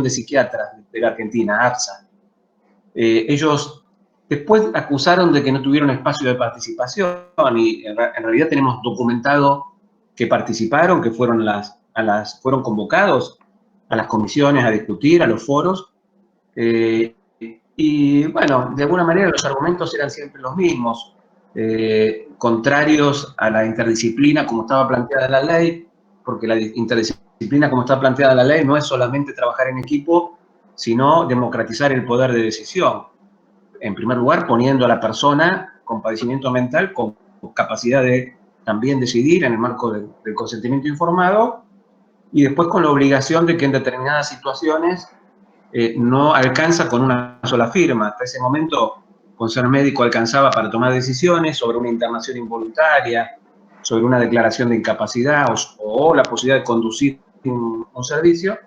de Psiquiatras de la Argentina, APSA. Ellos después acusaron de que no tuvieron espacio de participación y en realidad tenemos documentado que participaron, que fueron convocados a las comisiones a discutir, a los foros. Y bueno, de alguna manera los argumentos eran siempre los mismos, contrarios a la interdisciplina como estaba planteada la ley, porque la interdisciplina como está planteada la ley no es solamente trabajar en equipo, sino democratizar el poder de decisión. En primer lugar, poniendo a la persona con padecimiento mental con capacidad de también decidir en el marco del consentimiento informado, y después con la obligación de que en determinadas situaciones no alcanza con una sola firma. Hasta ese momento, con ser médico alcanzaba para tomar decisiones sobre una internación involuntaria, sobre una declaración de incapacidad o la posibilidad de conducir un servicio,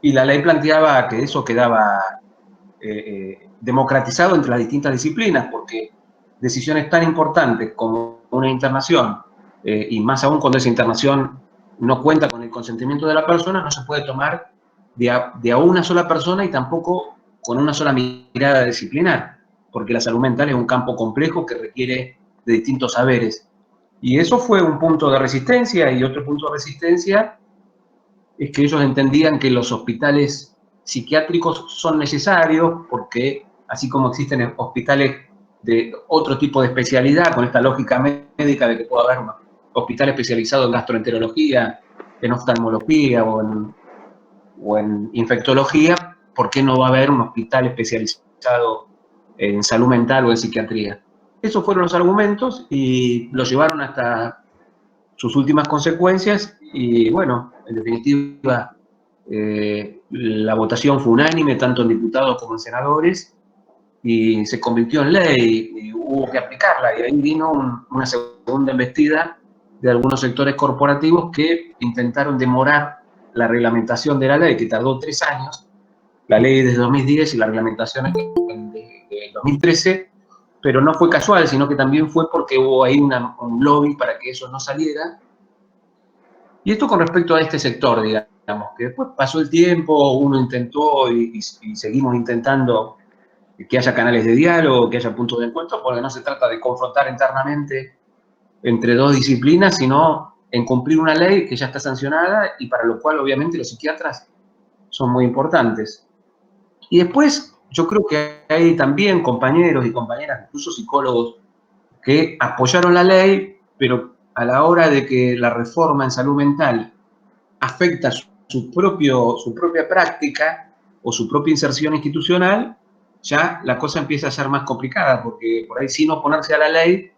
y la ley planteaba que eso quedaba democratizado entre las distintas disciplinas, porque decisiones tan importantes como una internación, y más aún cuando esa internación no cuenta con el consentimiento de la persona, no se puede tomar de a una sola persona y tampoco con una sola mirada disciplinar, porque la salud mental es un campo complejo que requiere de distintos saberes. Y eso fue un punto de resistencia, y otro punto de resistencia es que ellos entendían que los hospitales psiquiátricos son necesarios porque, así como existen hospitales de otro tipo de especialidad, con esta lógica médica de que puede haber un hospital especializado en gastroenterología, en oftalmología o en infectología, ¿por qué no va a haber un hospital especializado en salud mental o en psiquiatría? Esos fueron los argumentos y los llevaron hasta sus últimas consecuencias y, bueno, en definitiva, la votación fue unánime, tanto en diputados como en senadores, y se convirtió en ley, y hubo que aplicarla, y ahí vino una segunda embestida de algunos sectores corporativos que intentaron demorar la reglamentación de la ley, que tardó 3 años, la ley desde 2010 y la reglamentación es de 2013, pero no fue casual, sino que también fue porque hubo ahí un lobby para que eso no saliera. Y esto con respecto a este sector, digamos, que después pasó el tiempo, uno intentó y seguimos intentando que haya canales de diálogo, que haya puntos de encuentro, porque no se trata de confrontar internamente entre dos disciplinas, sino en cumplir una ley que ya está sancionada y para lo cual obviamente los psiquiatras son muy importantes. Y después yo creo que hay también compañeros y compañeras, incluso psicólogos, que apoyaron la ley, pero a la hora de que la reforma en salud mental afecta su propia práctica o su propia inserción institucional, ya la cosa empieza a ser más complicada, porque por ahí sin oponerse a la ley,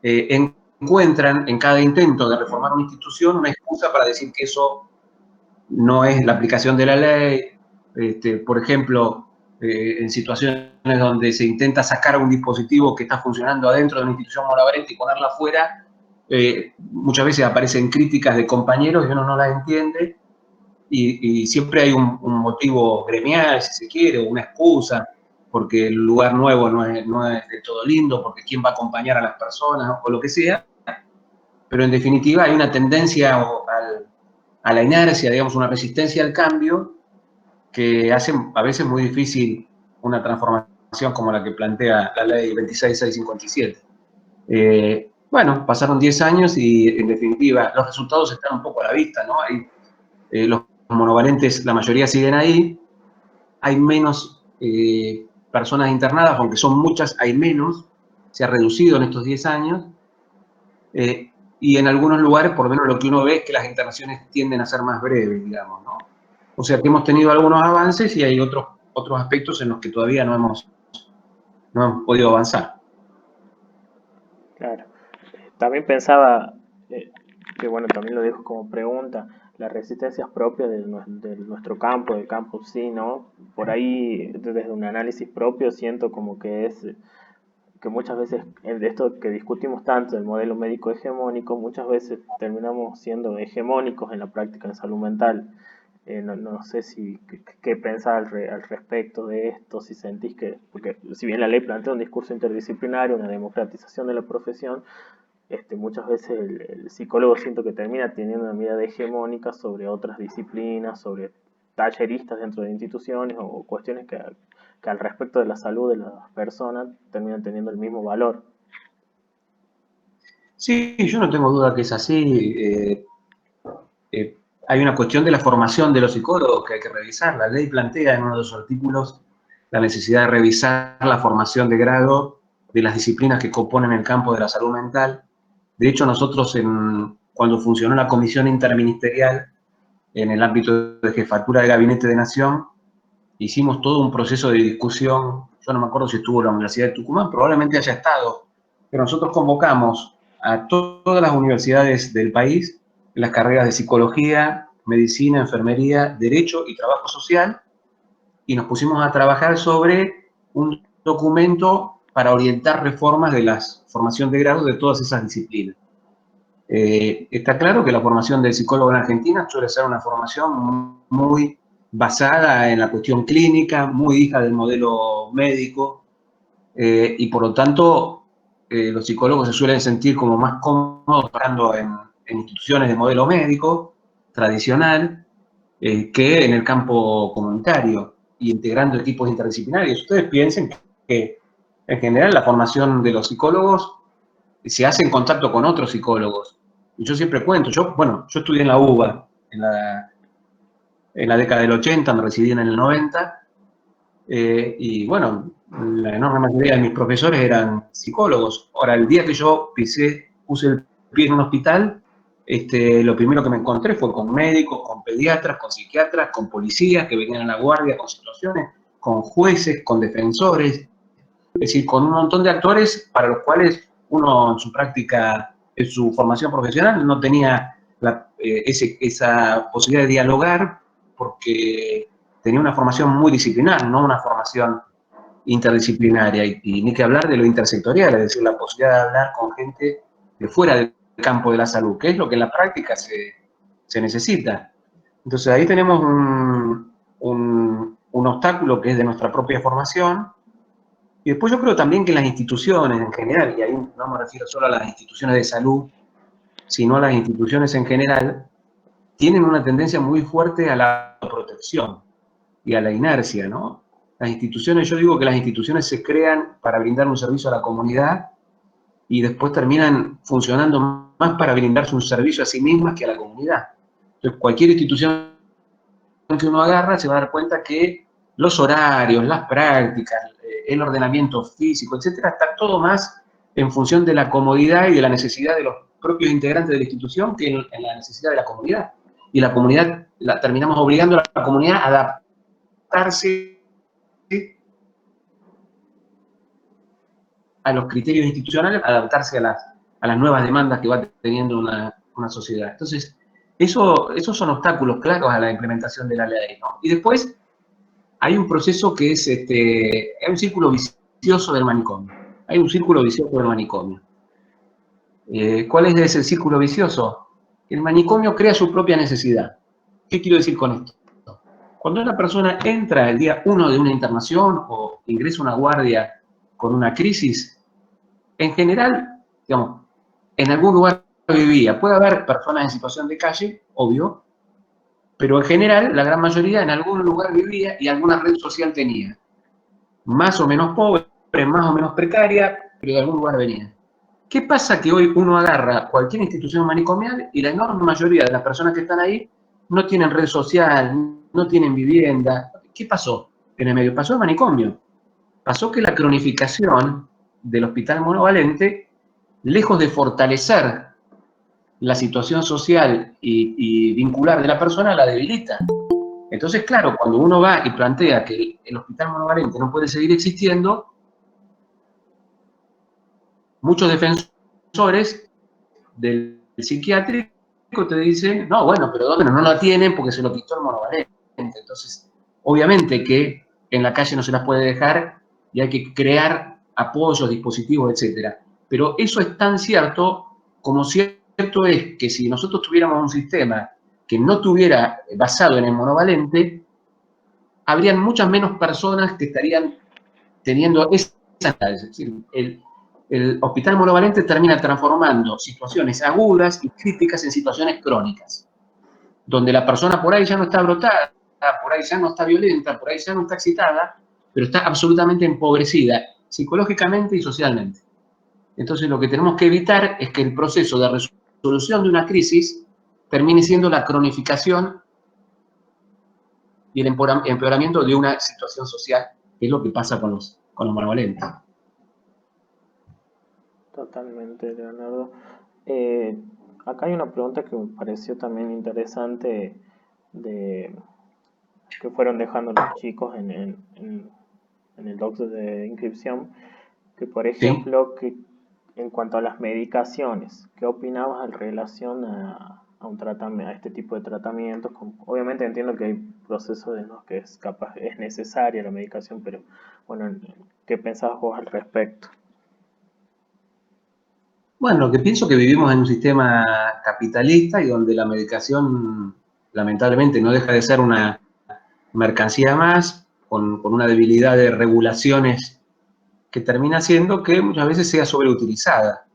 encuentran en cada intento de reformar una institución una excusa para decir que eso no es la aplicación de la ley. Por ejemplo, en situaciones donde se intenta sacar un dispositivo que está funcionando adentro de una institución monovalente y ponerla afuera, muchas veces aparecen críticas de compañeros y uno no las entiende, y siempre hay un motivo gremial, si se quiere, o una excusa, porque el lugar nuevo no es de todo lindo, porque quién va a acompañar a las personas, o lo que sea, pero en definitiva hay una tendencia a la inercia, digamos, una resistencia al cambio, que hace a veces muy difícil una transformación como la que plantea la ley 26657. Bueno, pasaron 10 años y en definitiva los resultados están un poco a la vista, ¿no? Los monovalentes, la mayoría siguen ahí, hay menos personas internadas, aunque son muchas, hay menos, se ha reducido en estos 10 años, y en algunos lugares, por lo menos lo que uno ve es que las internaciones tienden a ser más breves, digamos, ¿no? O sea que hemos tenido algunos avances y hay otros aspectos en los que todavía no hemos podido avanzar. Claro. También pensaba, que bueno, también lo dejo como pregunta, las resistencias propias de nuestro campo, del campo sí, ¿no? Por ahí, desde un análisis propio, siento como que es que muchas veces, de esto que discutimos tanto, el modelo médico hegemónico, muchas veces terminamos siendo hegemónicos en la práctica de salud mental. No sé si qué pensar al respecto de esto, si sentís que, porque si bien la ley plantea un discurso interdisciplinario, una democratización de la profesión, muchas veces el psicólogo siento que termina teniendo una mirada hegemónica sobre otras disciplinas, sobre talleristas dentro de instituciones o cuestiones que al respecto de la salud de las personas terminan teniendo el mismo valor. Sí, yo no tengo duda que es así. Hay una cuestión de la formación de los psicólogos que hay que revisar. La ley plantea en uno de sus artículos la necesidad de revisar la formación de grado de las disciplinas que componen el campo de la salud mental. De hecho, nosotros cuando funcionó la comisión interministerial en el ámbito de jefatura de gabinete de Nación, hicimos todo un proceso de discusión. Yo no me acuerdo si estuvo en la Universidad de Tucumán, probablemente haya estado, pero nosotros convocamos a todas las universidades del país en las carreras de psicología, medicina, enfermería, derecho y trabajo social, y nos pusimos a trabajar sobre un documento para orientar reformas de la formación de grado de todas esas disciplinas. Está claro que la formación del psicólogo en Argentina suele ser una formación muy basada en la cuestión clínica, muy hija del modelo médico, y por lo tanto los psicólogos se suelen sentir como más cómodos trabajando en instituciones de modelo médico tradicional que en el campo comunitario y integrando equipos interdisciplinarios. Ustedes piensen que en general la formación de los psicólogos se hace en contacto con otros psicólogos. Y yo siempre cuento, yo estudié en la UBA en la década del 80, me recibí en el 90, y bueno, la enorme mayoría de mis profesores eran psicólogos. Ahora, el día que yo puse el pie en un hospital, lo primero que me encontré fue con médicos, con pediatras, con psiquiatras, con policías que venían a la guardia con situaciones, con jueces, con defensores, es decir, con un montón de actores para los cuales uno en su práctica, en su formación profesional, no tenía esa posibilidad de dialogar porque tenía una formación muy disciplinar, no una formación interdisciplinaria, y ni que hablar de lo intersectorial, es decir, la posibilidad de hablar con gente de fuera del campo de la salud, que es lo que en la práctica se necesita. Entonces ahí tenemos un obstáculo que es de nuestra propia formación, y después yo creo también que las instituciones en general, y ahí no me refiero solo a las instituciones de salud, sino a las instituciones en general, tienen una tendencia muy fuerte a la protección y a la inercia, ¿no? Las instituciones, yo digo que las instituciones se crean para brindar un servicio a la comunidad y después terminan funcionando más para brindarse un servicio a sí mismas que a la comunidad. Entonces, cualquier institución que uno agarra se va a dar cuenta que los horarios, las prácticas, el ordenamiento físico, etcétera, está todo más en función de la comodidad y de la necesidad de los propios integrantes de la institución que en la necesidad de la comunidad. Y la comunidad, terminamos obligando a la comunidad a adaptarse a los criterios institucionales, adaptarse a las nuevas demandas que va teniendo una sociedad. Entonces, esos son obstáculos claros a la implementación de la ley, ¿no? Y después hay un proceso que es, hay un círculo vicioso del manicomio. Hay un círculo vicioso del manicomio. ¿Cuál es ese círculo vicioso? El manicomio crea su propia necesidad. ¿Qué quiero decir con esto? Cuando una persona entra el día 1 de una internación o ingresa a una guardia con una crisis, en general, digamos, en algún lugar vivía. Puede haber personas en situación de calle, obvio, pero en general, la gran mayoría en algún lugar vivía y alguna red social tenía. Más o menos pobre, más o menos precaria, pero de algún lugar venía. ¿Qué pasa que hoy uno agarra cualquier institución manicomial y la enorme mayoría de las personas que están ahí no tienen red social, no tienen vivienda? ¿Qué pasó en el medio? Pasó el manicomio. Pasó que la cronificación del hospital monovalente, lejos de fortalecer la situación social y vincular de la persona, la debilita. Entonces, claro, cuando uno va y plantea que el hospital monovalente no puede seguir existiendo, muchos defensores del psiquiátrico te dicen, no, bueno, pero ¿dónde no la tienen? Porque se lo quitó el monovalente. Entonces, obviamente que en la calle no se las puede dejar y hay que crear apoyos, dispositivos, etcétera. Pero eso es tan cierto como cierto es que si nosotros tuviéramos un sistema que no tuviera basado en el monovalente, habrían muchas menos personas que estarían teniendo esa. Es decir, el hospital monovalente termina transformando situaciones agudas y críticas en situaciones crónicas, donde la persona por ahí ya no está brotada, por ahí ya no está violenta, por ahí ya no está excitada, pero está absolutamente empobrecida psicológicamente y socialmente. Entonces lo que tenemos que evitar es que el proceso de resolución de una crisis termine siendo la cronificación y el empeoramiento de una situación social, que es lo que pasa con los malevolentos. Totalmente, Leonardo. Acá hay una pregunta que me pareció también interesante de que fueron dejando los chicos en el docs de inscripción, que por ¿Sí? ejemplo, que en cuanto a las medicaciones, ¿qué opinabas en relación a un tratamiento, a este tipo de tratamientos? Obviamente entiendo que hay procesos en los que es necesaria la medicación, pero bueno, ¿qué pensabas vos al respecto? Bueno, lo que pienso es que vivimos en un sistema capitalista y donde la medicación lamentablemente no deja de ser una mercancía más, con una debilidad de regulaciones que termina haciendo que muchas veces sea sobreutilizada.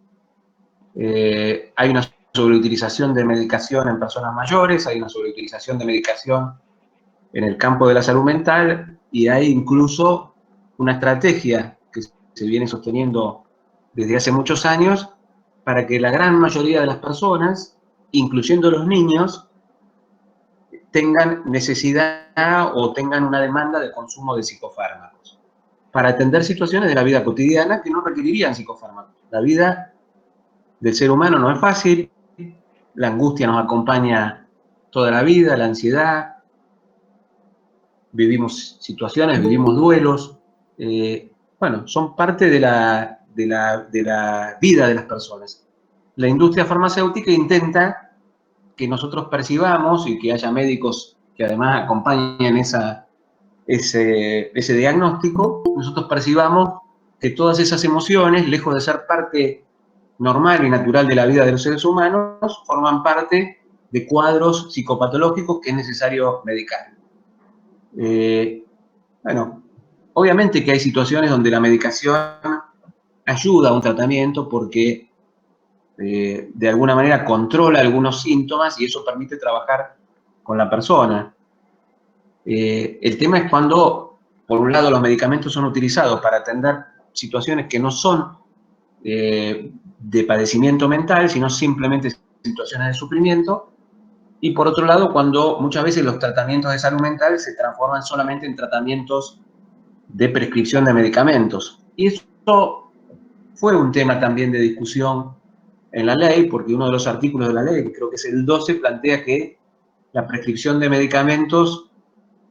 Hay una sobreutilización de medicación en personas mayores, hay una sobreutilización de medicación en el campo de la salud mental y hay incluso una estrategia que se viene sosteniendo desde hace muchos años para que la gran mayoría de las personas, incluyendo los niños, tengan necesidad o tengan una demanda de consumo de psicofármacos para atender situaciones de la vida cotidiana que no requerirían psicofármacos. La vida del ser humano no es fácil, la angustia nos acompaña toda la vida, la ansiedad, vivimos situaciones, vivimos duelos, bueno, son parte de la vida de las personas. La industria farmacéutica intenta que nosotros percibamos y que haya médicos que además acompañen ese diagnóstico, nosotros percibamos que todas esas emociones, lejos de ser parte normal y natural de la vida de los seres humanos, forman parte de cuadros psicopatológicos que es necesario medicar. Bueno, obviamente que hay situaciones donde la medicación ayuda a un tratamiento porque de alguna manera controla algunos síntomas y eso permite trabajar con la persona. El tema es cuando, por un lado, los medicamentos son utilizados para atender situaciones que no son de padecimiento mental, sino simplemente situaciones de sufrimiento, y por otro lado, cuando muchas veces los tratamientos de salud mental se transforman solamente en tratamientos de prescripción de medicamentos. Y eso fue un tema también de discusión en la ley, porque uno de los artículos de la ley, que creo que es el 12, plantea que la prescripción de medicamentos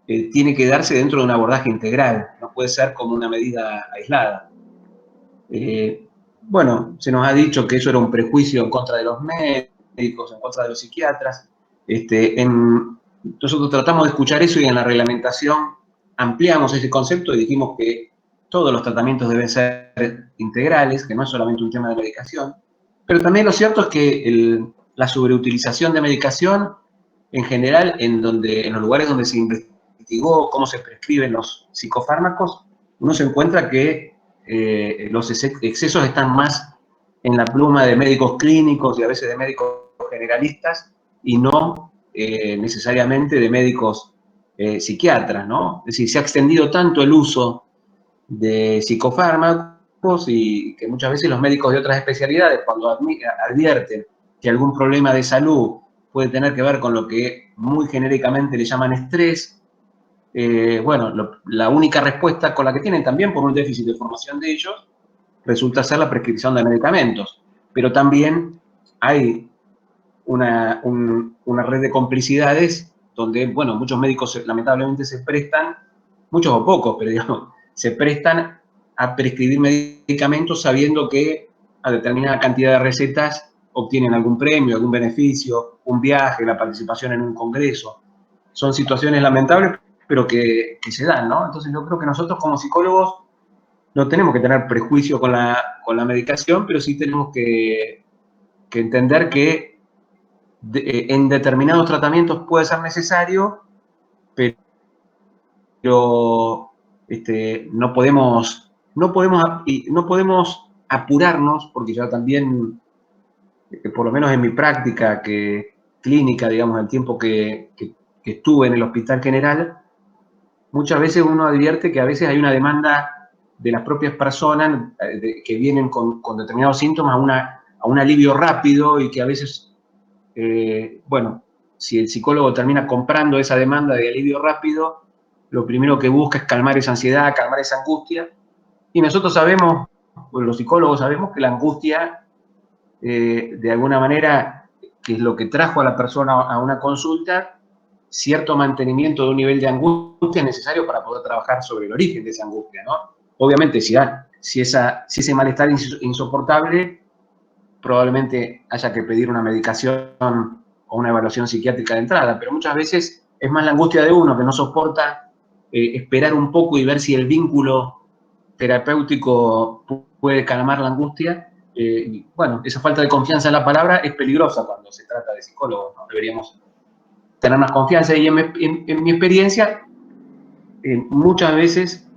tiene que darse dentro de un abordaje integral, no puede ser como una medida aislada. Bueno, se nos ha dicho que eso era un prejuicio en contra de los médicos, en contra de los psiquiatras. Nosotros tratamos de escuchar eso y en la reglamentación ampliamos ese concepto y dijimos que todos los tratamientos deben ser integrales, que no es solamente un tema de medicación. Pero también lo cierto es que la sobreutilización de medicación, en general, en los lugares donde se investigó cómo se prescriben los psicofármacos, uno se encuentra que los excesos están más en la pluma de médicos clínicos y a veces de médicos generalistas y no necesariamente de médicos psiquiatras, ¿no? Es decir, se ha extendido tanto el uso de psicofármacos y que muchas veces los médicos de otras especialidades, cuando advierten que algún problema de salud puede tener que ver con lo que muy genéricamente le llaman estrés, bueno, la única respuesta con la que tienen también por un déficit de formación de ellos resulta ser la prescripción de medicamentos. Pero también hay una red de complicidades donde, bueno, muchos médicos lamentablemente se prestan, muchos o pocos, pero digamos, se prestan a prescribir medicamentos sabiendo que a determinada cantidad de recetas obtienen algún premio, algún beneficio, un viaje, la participación en un congreso. Son situaciones lamentables, pero que se dan, ¿no? Entonces yo creo que nosotros como psicólogos no tenemos que tener prejuicio con la medicación, pero sí tenemos que entender que en determinados tratamientos puede ser necesario, pero no podemos apurarnos, porque ya también, por lo menos en mi práctica clínica, digamos, el tiempo que estuve en el Hospital General, muchas veces uno advierte que a veces hay una demanda de las propias personas que vienen con determinados síntomas a un alivio rápido y que a veces, bueno, si el psicólogo termina comprando esa demanda de alivio rápido, lo primero que busca es calmar esa ansiedad, calmar esa angustia. Y nosotros sabemos, los psicólogos sabemos que la angustia, de alguna manera, que es lo que trajo a la persona a una consulta, cierto mantenimiento de un nivel de angustia es necesario para poder trabajar sobre el origen de esa angustia, ¿no? Obviamente, si ese malestar es insoportable, probablemente haya que pedir una medicación o una evaluación psiquiátrica de entrada, pero muchas veces es más la angustia de uno que no soporta esperar un poco y ver si el vínculo terapéutico puede calmar la angustia. Y bueno, esa falta de confianza en la palabra es peligrosa cuando se trata de psicólogos, ¿no? Deberíamos tener más confianza y en mi experiencia, muchas veces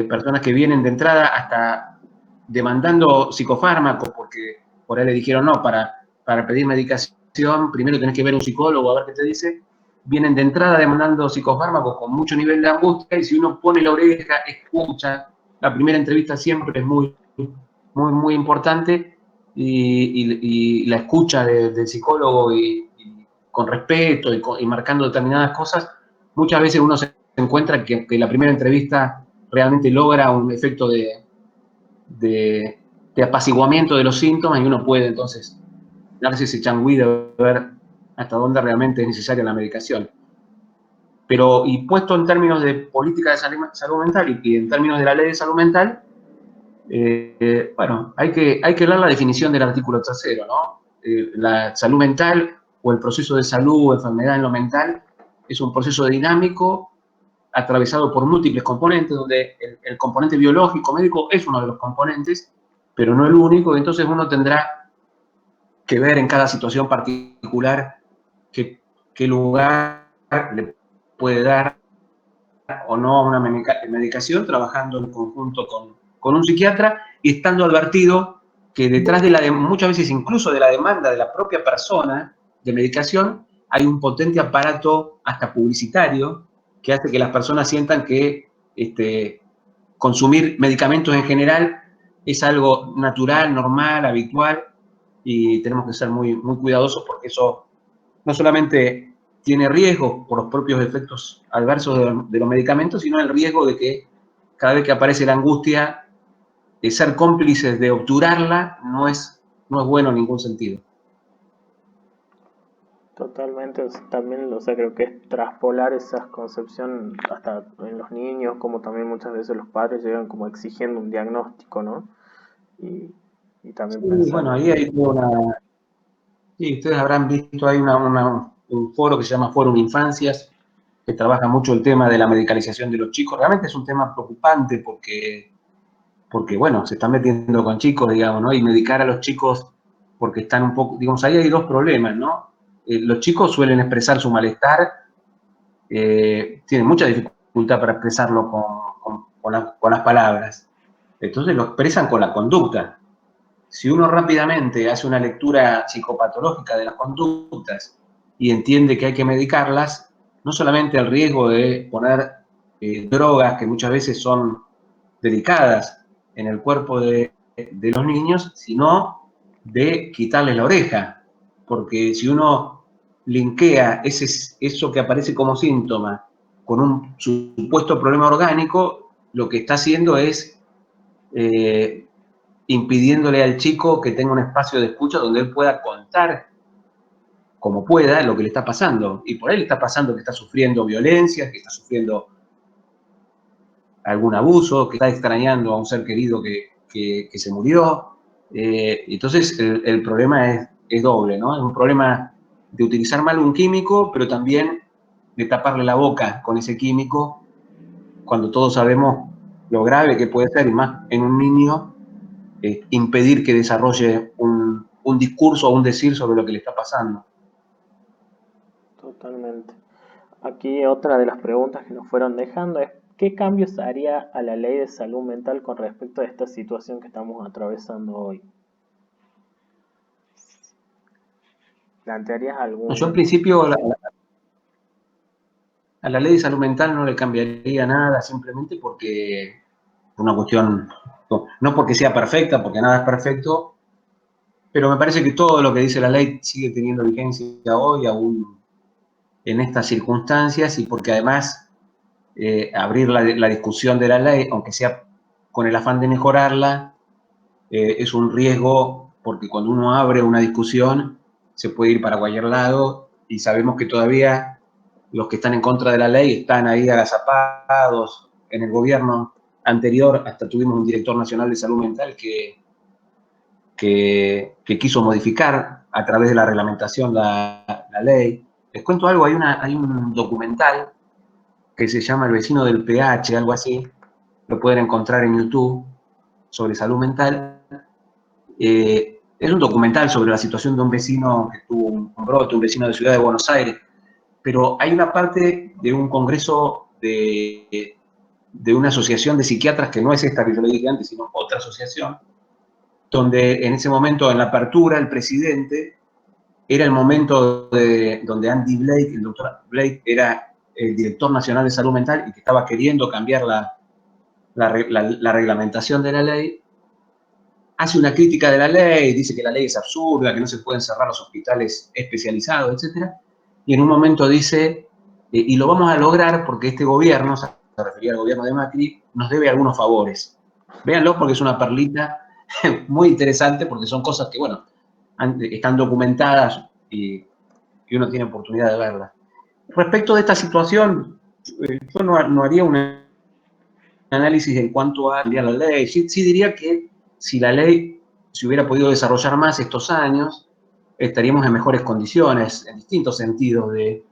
personas que vienen de entrada hasta demandando psicofármacos porque por ahí le dijeron no, para pedir medicación primero tenés que ver un psicólogo a ver qué te dice, vienen de entrada demandando psicofármacos con mucho nivel de angustia y si uno pone la oreja, escucha, la primera entrevista siempre es muy importante y la escucha del psicólogo y con respeto y marcando determinadas cosas, muchas veces uno se encuentra que la primera entrevista realmente logra un efecto de, de apaciguamiento de los síntomas y uno puede entonces darse ese changüí de ver hasta dónde realmente es necesaria la medicación. Pero, y puesto en términos de política de salud mental y en términos de la ley de salud mental, bueno, hay que ver la definición del artículo 3, ¿no? La salud mental o el proceso de salud o enfermedad en lo mental es un proceso dinámico atravesado por múltiples componentes, donde el componente biológico, médico, es uno de los componentes, pero no el único, entonces uno tendrá que ver en cada situación particular qué lugar le puede dar o no a una medicación, trabajando en conjunto con un psiquiatra y estando advertido que detrás de muchas veces incluso de la demanda de la propia persona de medicación, hay un potente aparato hasta publicitario que hace que las personas sientan que consumir medicamentos en general es algo natural, normal, habitual, y tenemos que ser muy cuidadosos porque eso no solamente tiene riesgo por los propios efectos adversos de los medicamentos, sino el riesgo de que cada vez que aparece la angustia, ser cómplices de obturarla no es bueno en ningún sentido. Totalmente, también, o sea, creo que es traspolar esa concepción hasta en los niños, como también muchas veces los padres llegan como exigiendo un diagnóstico, ¿no? Y, y también Sí, bueno, pensando, ahí hay una... Sí, ustedes habrán visto, hay un foro que se llama Fórum Infancias, que trabaja mucho el tema de la medicalización de los chicos. Realmente es un tema preocupante porque bueno, se están metiendo con chicos, digamos, ¿no? Y medicar a los chicos porque están un poco, digamos, ahí hay dos problemas, ¿no? Los chicos suelen expresar su malestar, tienen mucha dificultad para expresarlo con las palabras. Entonces lo expresan con la conducta. Si uno rápidamente hace una lectura psicopatológica de las conductas y entiende que hay que medicarlas, no solamente el riesgo de poner drogas que muchas veces son delicadas en el cuerpo de los niños, sino de quitarles la oreja. Porque si uno linkea eso que aparece como síntoma con un supuesto problema orgánico, lo que está haciendo es impidiéndole al chico que tenga un espacio de escucha donde él pueda contar como pueda lo que le está pasando. Y por ahí le está pasando que está sufriendo violencia, que está sufriendo algún abuso, que está extrañando a un ser querido que se murió. Entonces el problema es doble, ¿no? Es un problema de utilizar mal un químico, pero también de taparle la boca con ese químico cuando todos sabemos lo grave que puede ser, y más en un niño, impedir que desarrolle un discurso o un decir sobre lo que le está pasando. totalmente. Aquí otra de las preguntas que nos fueron dejando es, ¿qué cambios haría a la ley de salud mental con respecto a esta situación que estamos atravesando hoy? ¿Plantearías Yo en algún... principio A la ley de salud mental no le cambiaría nada, simplemente porque, por una cuestión, no porque sea perfecta, porque nada es perfecto, pero me parece que todo lo que dice la ley sigue teniendo vigencia hoy, aún en estas circunstancias, y porque además abrir la discusión de la ley, aunque sea con el afán de mejorarla, es un riesgo, porque cuando uno abre una discusión se puede ir para cualquier lado, y sabemos que todavía los que están en contra de la ley están ahí agazapados. En el gobierno anterior hasta tuvimos un director nacional de salud mental que quiso modificar a través de la reglamentación la ley. Les cuento algo, hay un documental que se llama El vecino del PH, algo así, lo pueden encontrar en YouTube, sobre salud mental. Es un documental sobre la situación de un vecino que tuvo un brote, un vecino de Ciudad de Buenos Aires, pero hay una parte de un congreso de una asociación de psiquiatras, que no es esta que yo le dije antes, sino otra asociación, donde en ese momento, en la apertura, el presidente, era el momento donde Andy Blake, el doctor Blake, era el director nacional de salud mental y que estaba queriendo cambiar la reglamentación de la ley, hace una crítica de la ley, dice que la ley es absurda, que no se pueden cerrar los hospitales especializados, etc. Y en un momento dice, y lo vamos a lograr porque este gobierno, se refería al gobierno de Macri, nos debe algunos favores. Véanlo porque es una perlita muy interesante, porque son cosas que, bueno, están documentadas y uno tiene oportunidad de verlas. Respecto de esta situación, yo no haría un análisis en cuanto a cambiar la ley. Sí diría que si la ley se hubiera podido desarrollar más estos años, estaríamos en mejores condiciones, en distintos sentidos, de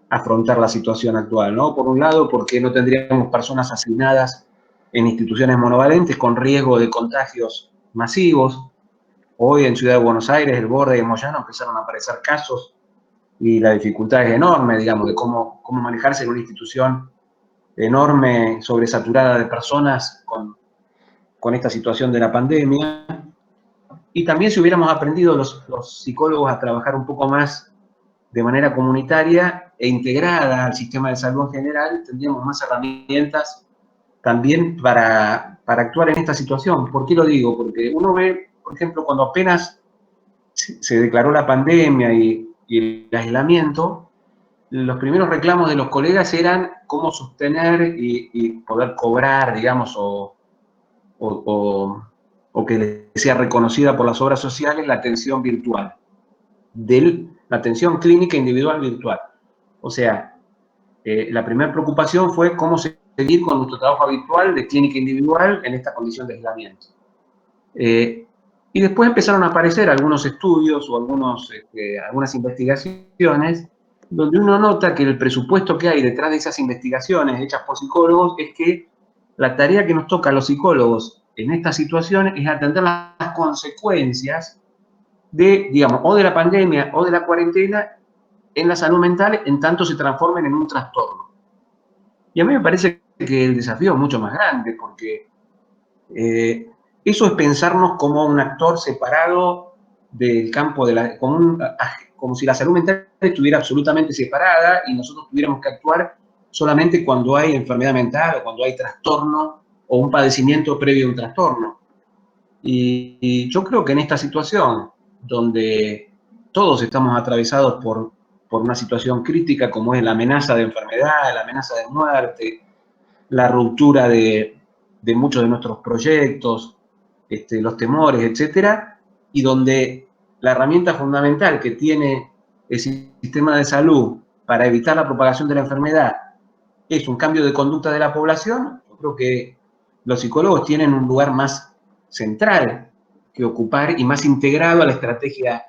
afrontar la situación actual, ¿no? Por un lado, porque no tendríamos personas asignadas en instituciones monovalentes con riesgo de contagios masivos. Hoy en Ciudad de Buenos Aires, El Borde y Moyano empezaron a aparecer casos y la dificultad es enorme, digamos, de cómo manejarse en una institución enorme, sobresaturada de personas con esta situación de la pandemia. Y también si hubiéramos aprendido los psicólogos a trabajar un poco más de manera comunitaria e integrada al sistema de salud en general, tendríamos más herramientas también para actuar en esta situación. ¿Por qué lo digo? Porque uno ve, por ejemplo, cuando apenas se declaró la pandemia y el aislamiento, los primeros reclamos de los colegas eran cómo sostener y poder cobrar, digamos, o, o que sea reconocida por las obras sociales la atención virtual, la atención clínica individual virtual. O sea, la primera preocupación fue cómo seguir con nuestro trabajo habitual de clínica individual en esta condición de aislamiento. Y después empezaron a aparecer algunos estudios o algunas investigaciones donde uno nota que el presupuesto que hay detrás de esas investigaciones hechas por psicólogos es que la tarea que nos toca a los psicólogos en estas situaciones es atender las consecuencias de, digamos, o de la pandemia o de la cuarentena en la salud mental, en tanto se transformen en un trastorno. Y a mí me parece que el desafío es mucho más grande, porque eso es pensarnos como un actor separado del campo de la... como si la salud mental estuviera absolutamente separada y nosotros tuviéramos que actuar solamente cuando hay enfermedad mental o cuando hay trastorno o un padecimiento previo a un trastorno. Y yo creo que en esta situación, donde todos estamos atravesados por una situación crítica como es la amenaza de enfermedad, la amenaza de muerte, la ruptura de muchos de nuestros proyectos, los temores, etcétera, y donde la herramienta fundamental que tiene el sistema de salud para evitar la propagación de la enfermedad es un cambio de conducta de la población, yo creo que los psicólogos tienen un lugar más central que ocupar y más integrado a la estrategia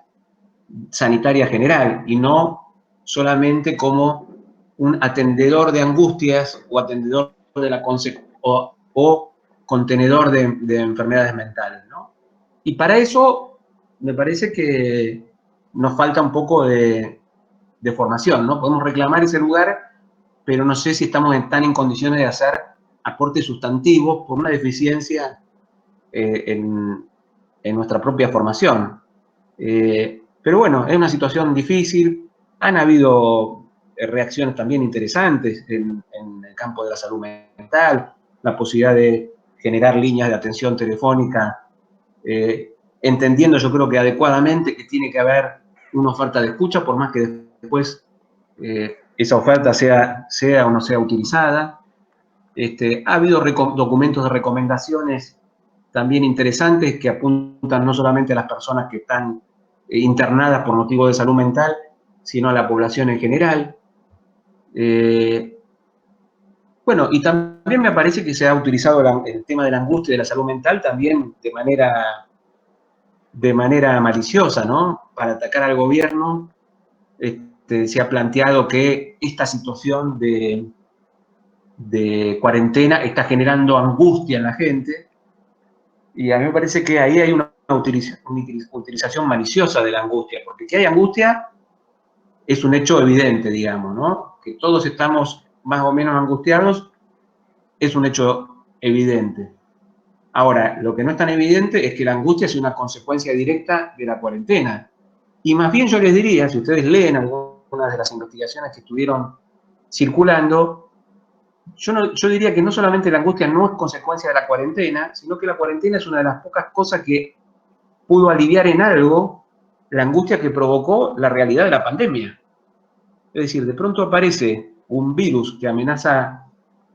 sanitaria general, y no solamente como un atendedor de angustias o atendedor de la o contenedor de enfermedades mentales, ¿no? Y para eso me parece que nos falta un poco de formación, ¿no? Podemos reclamar ese lugar, pero no sé si estamos tan en condiciones de hacer aportes sustantivos por una deficiencia en nuestra propia formación. Pero bueno, es una situación difícil. Han habido reacciones también interesantes en el campo de la salud mental, la posibilidad de generar líneas de atención telefónica, entendiendo yo creo que adecuadamente que tiene que haber una oferta de escucha, por más que después esa oferta sea o no sea utilizada. Ha habido documentos de recomendaciones también interesantes que apuntan no solamente a las personas que están internadas por motivos de salud mental, sino a la población en general. Bueno, y también me parece que se ha utilizado el tema de la angustia y de la salud mental también de manera maliciosa, ¿no? Para atacar al gobierno. Se ha planteado que esta situación de cuarentena está generando angustia en la gente, y a mí me parece que ahí hay una utilización maliciosa de la angustia, porque que hay angustia es un hecho evidente, digamos, ¿no? Que todos estamos más o menos angustiados es un hecho evidente. Ahora, lo que no es tan evidente es que la angustia es una consecuencia directa de la cuarentena. Y más bien yo les diría, si ustedes leen algunas de las investigaciones que estuvieron circulando, yo diría que no solamente la angustia no es consecuencia de la cuarentena, sino que la cuarentena es una de las pocas cosas que pudo aliviar en algo la angustia que provocó la realidad de la pandemia. Es decir, de pronto aparece un virus que amenaza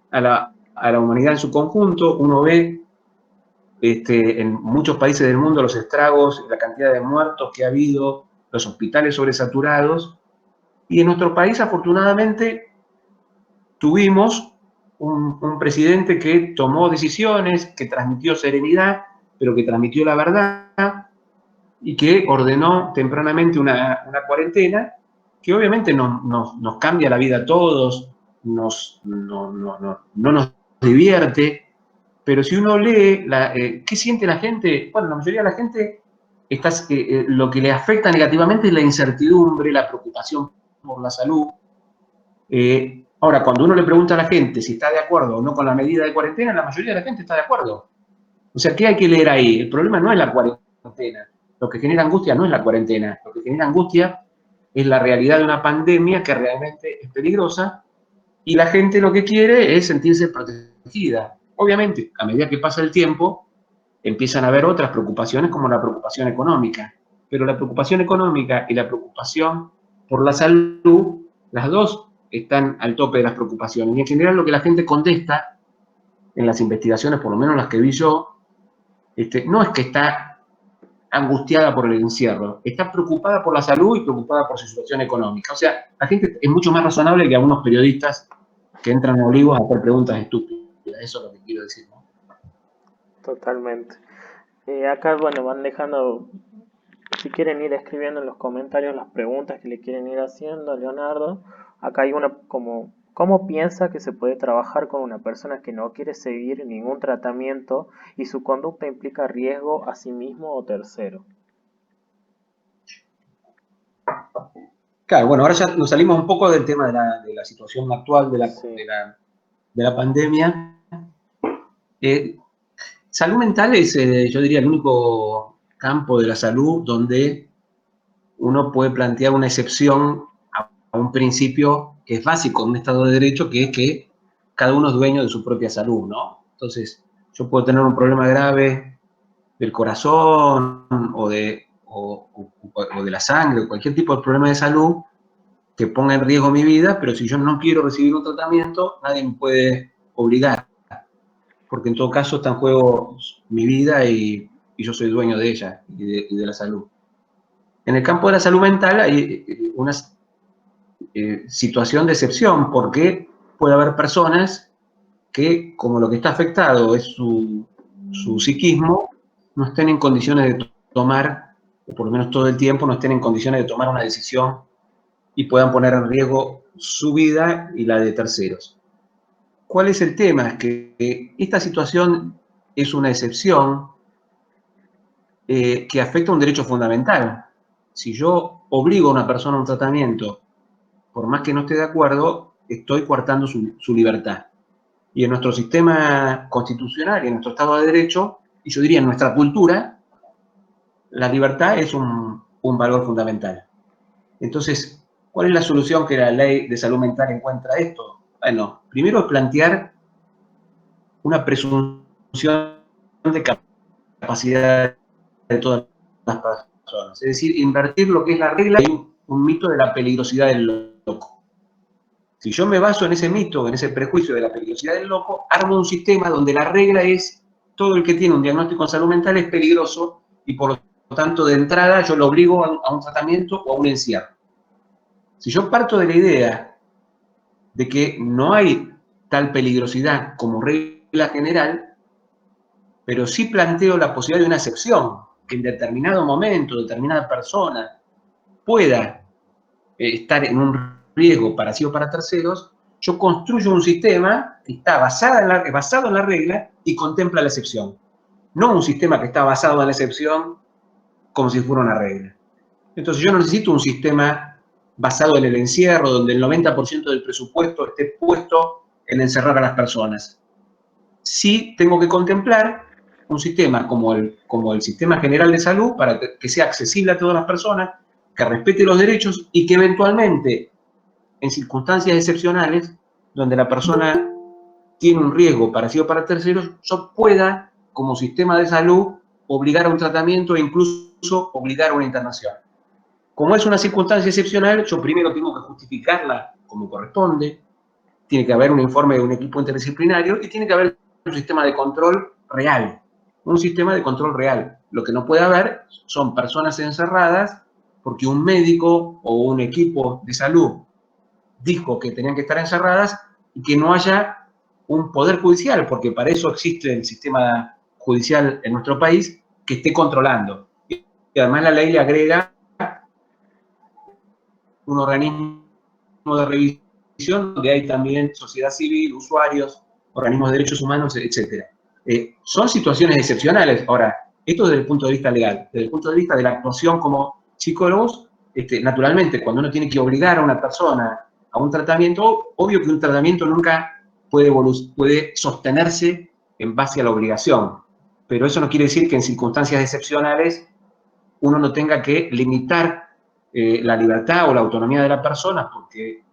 a la humanidad en su conjunto. Uno ve en muchos países del mundo los estragos, la cantidad de muertos que ha habido, los hospitales sobresaturados, y en nuestro país afortunadamente tuvimos un presidente que tomó decisiones, que transmitió serenidad, pero que transmitió la verdad y que ordenó tempranamente una cuarentena que obviamente nos cambia la vida a todos, no nos divierte, pero si uno lee qué siente la gente, bueno, la mayoría de la gente lo que le afecta negativamente es la incertidumbre, la preocupación por la salud. Ahora, cuando uno le pregunta a la gente si está de acuerdo o no con la medida de cuarentena, la mayoría de la gente está de acuerdo. O sea, ¿qué hay que leer ahí? El problema no es la cuarentena. Lo que genera angustia no es la cuarentena. Lo que genera angustia es la realidad de una pandemia que realmente es peligrosa, y la gente lo que quiere es sentirse protegida. Obviamente, a medida que pasa el tiempo, empiezan a haber otras preocupaciones como la preocupación económica. Pero la preocupación económica y la preocupación por la salud, las dos están al tope de las preocupaciones. Y en general lo que la gente contesta en las investigaciones, por lo menos las que vi yo, no es que está angustiada por el encierro, está preocupada por la salud y preocupada por su situación económica. O sea, la gente es mucho más razonable que algunos periodistas que entran a Olivos a hacer preguntas estúpidas. Eso es lo que quiero decir, ¿no? Totalmente. Acá, bueno, van dejando, si quieren ir escribiendo en los comentarios las preguntas que le quieren ir haciendo a Leonardo. Acá hay una como, ¿cómo piensa que se puede trabajar con una persona que no quiere seguir ningún tratamiento y su conducta implica riesgo a sí mismo o tercero? Claro, bueno, ahora ya nos salimos un poco del tema de la situación actual Sí. de la pandemia. Salud mental es, yo diría, el único campo de la salud donde uno puede plantear una excepción a un principio que es básico en un Estado de Derecho, que es que cada uno es dueño de su propia salud, ¿no? Entonces, yo puedo tener un problema grave del corazón o de la sangre, o cualquier tipo de problema de salud que ponga en riesgo mi vida, pero si yo no quiero recibir un tratamiento, nadie me puede obligar, porque en todo caso está en juego mi vida y yo soy dueño de ella y de la salud. En el campo de la salud mental hay una situación de excepción, porque puede haber personas que, como lo que está afectado es su psiquismo, no estén en condiciones de tomar, o por lo menos todo el tiempo, no estén en condiciones de tomar una decisión y puedan poner en riesgo su vida y la de terceros. ¿Cuál es el tema? Es que esta situación es una excepción que afecta a un derecho fundamental. Si yo obligo a una persona a un tratamiento, por más que no esté de acuerdo, estoy coartando su libertad. Y en nuestro sistema constitucional y en nuestro Estado de Derecho, y yo diría en nuestra cultura, la libertad es un valor fundamental. Entonces, ¿Cuál es la solución que la ley de salud mental encuentra a esto? Bueno, primero es plantear una presunción de capacidad de todas las personas. Es decir, invertir lo que es la regla en un mito de la peligrosidad del loco. Si yo me baso en ese mito, en ese prejuicio de la peligrosidad del loco, armo un sistema donde la regla es todo el que tiene un diagnóstico en salud mental es peligroso y por lo tanto de entrada yo lo obligo a un tratamiento o a un encierro. Si yo parto de la idea de que no hay tal peligrosidad como regla general, pero sí planteo la posibilidad de una excepción, que en determinado momento, determinada persona pueda estar en un riesgo para sí o para terceros, yo construyo un sistema que está basado en la regla y contempla la excepción. No un sistema que está basado en la excepción como si fuera una regla. Entonces yo no necesito un sistema basado en el encierro, donde el 90% del presupuesto esté puesto en encerrar a las personas. Sí tengo que contemplar un sistema como el Sistema General de Salud para que sea accesible a todas las personas, que respete los derechos y que eventualmente, en circunstancias excepcionales, donde la persona tiene un riesgo para sí o para terceros, yo pueda, como sistema de salud, obligar a un tratamiento e incluso obligar a una internación. Como es una circunstancia excepcional, yo primero tengo que justificarla como corresponde, tiene que haber un informe de un equipo interdisciplinario y tiene que haber un sistema de control real. Un sistema de control real. Lo que no puede haber son personas encerradas porque un médico o un equipo de salud dijo que tenían que estar encerradas y que no haya un poder judicial, porque para eso existe el sistema judicial en nuestro país que esté controlando. Y además la ley le agrega un organismo de revisión donde hay también sociedad civil, usuarios, organismos de derechos humanos, etc. Son situaciones excepcionales. Ahora, esto desde el punto de vista legal. Desde el punto de vista de la actuación como psicólogos, naturalmente, cuando uno tiene que obligar a una persona a un tratamiento, obvio que un tratamiento nunca puede sostenerse en base a la obligación. Pero eso no quiere decir que en circunstancias excepcionales uno no tenga que limitar la libertad o la autonomía de la persona, porque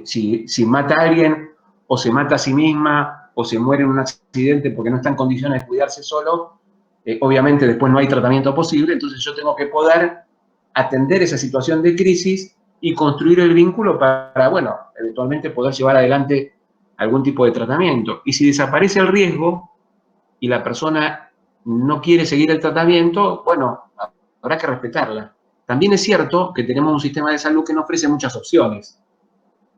si mata a alguien o se mata a sí misma o se muere en un accidente porque no está en condiciones de cuidarse solo, obviamente después no hay tratamiento posible, entonces yo tengo que poder atender esa situación de crisis y construir el vínculo para, bueno, eventualmente poder llevar adelante algún tipo de tratamiento. Y si desaparece el riesgo y la persona no quiere seguir el tratamiento, bueno, habrá que respetarla. También es cierto que tenemos un sistema de salud que no ofrece muchas opciones.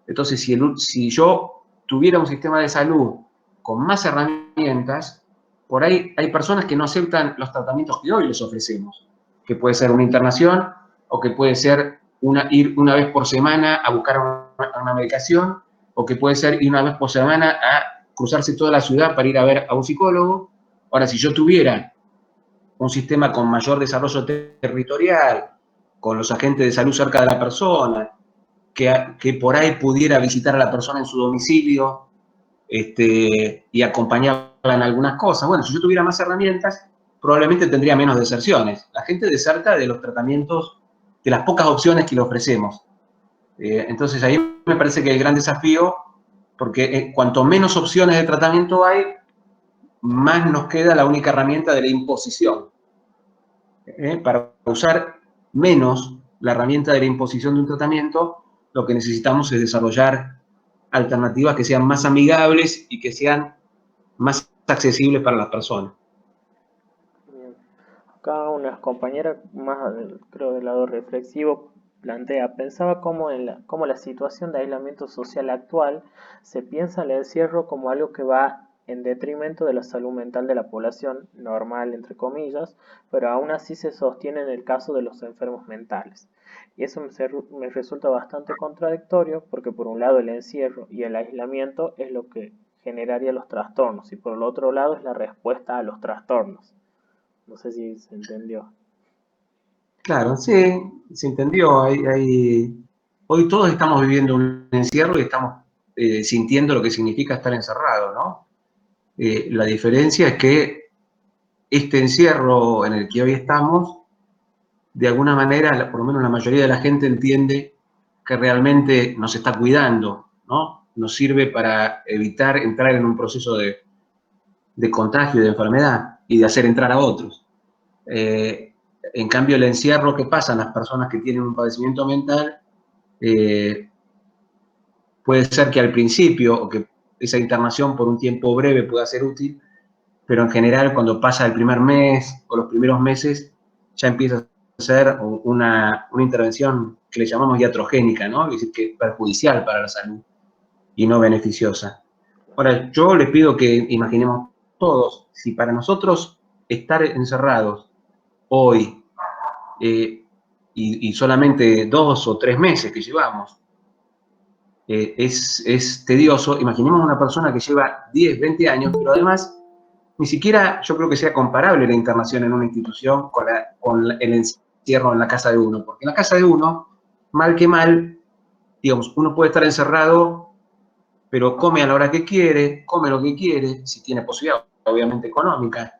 Entonces, si yo tuviera un sistema de salud con más herramientas, por ahí hay personas que no aceptan los tratamientos que hoy les ofrecemos, que puede ser una internación o que puede ser ir una vez por semana a buscar una medicación, o que puede ser ir una vez por semana a cruzarse toda la ciudad para ir a ver a un psicólogo. Ahora, si yo tuviera un sistema con mayor desarrollo territorial, con los agentes de salud cerca de la persona, que por ahí pudiera visitar a la persona en su domicilio y acompañarla en algunas cosas. Bueno, si yo tuviera más herramientas, probablemente tendría menos deserciones. La gente deserta de los tratamientos, de las pocas opciones que le ofrecemos. Entonces ahí me parece que hay el gran desafío, porque cuanto menos opciones de tratamiento hay, más nos queda la única herramienta de la imposición. Para usar menos la herramienta de la imposición de un tratamiento, lo que necesitamos es desarrollar alternativas que sean más amigables y que sean más accesibles para las personas. Bien. Acá una compañera más, creo, del lado reflexivo, pensaba cómo la situación de aislamiento social actual se piensa el encierro como algo que va en detrimento de la salud mental de la población normal, entre comillas, pero aún así se sostiene en el caso de los enfermos mentales. Y eso me resulta bastante contradictorio porque por un lado el encierro y el aislamiento es lo que generaría los trastornos y por el otro lado es la respuesta a los trastornos. No sé si se entendió. Claro, sí, se entendió. Hoy todos estamos viviendo un encierro y estamos sintiendo lo que significa estar encerrado, ¿no? La diferencia es que este encierro en el que hoy estamos, de alguna manera, por lo menos la mayoría de la gente entiende que realmente nos está cuidando, ¿no? Nos sirve para evitar entrar en un proceso de contagio, de enfermedad y de hacer entrar a otros. En cambio, el encierro que pasan las personas que tienen un padecimiento mental, puede ser que al principio, o que esa internación por un tiempo breve pueda ser útil, pero en general cuando pasa el primer mes o los primeros meses, ya empieza a ser una intervención que le llamamos iatrogénica, ¿no? Es decir, que es perjudicial para la salud y no beneficiosa. Ahora, yo les pido que imaginemos todos, si para nosotros estar encerrados hoy y solamente 2 o 3 meses que llevamos, es tedioso, imaginemos una persona que lleva 10, 20 años, pero además ni siquiera yo creo que sea comparable la internación en una institución con el encierro en la casa de uno, porque en la casa de uno, mal que mal, digamos, uno puede estar encerrado, pero come a la hora que quiere, come lo que quiere, si tiene posibilidad, obviamente económica,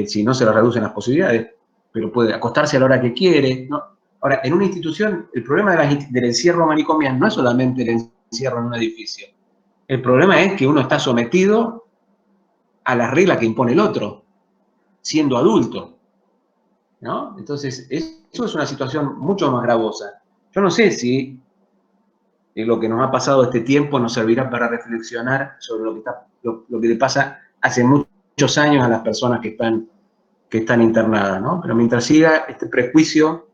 si no se le reducen las posibilidades, pero puede acostarse a la hora que quiere, ¿no? Ahora, en una institución, el problema del encierro manicomial no es solamente el encierro en un edificio. El problema es que uno está sometido a las reglas que impone el otro, siendo adulto, ¿no? Entonces, eso es una situación mucho más gravosa. Yo no sé si lo que nos ha pasado este tiempo nos servirá para reflexionar sobre lo que le pasa hace muchos años a las personas que están internadas, ¿no? Pero mientras siga este prejuicio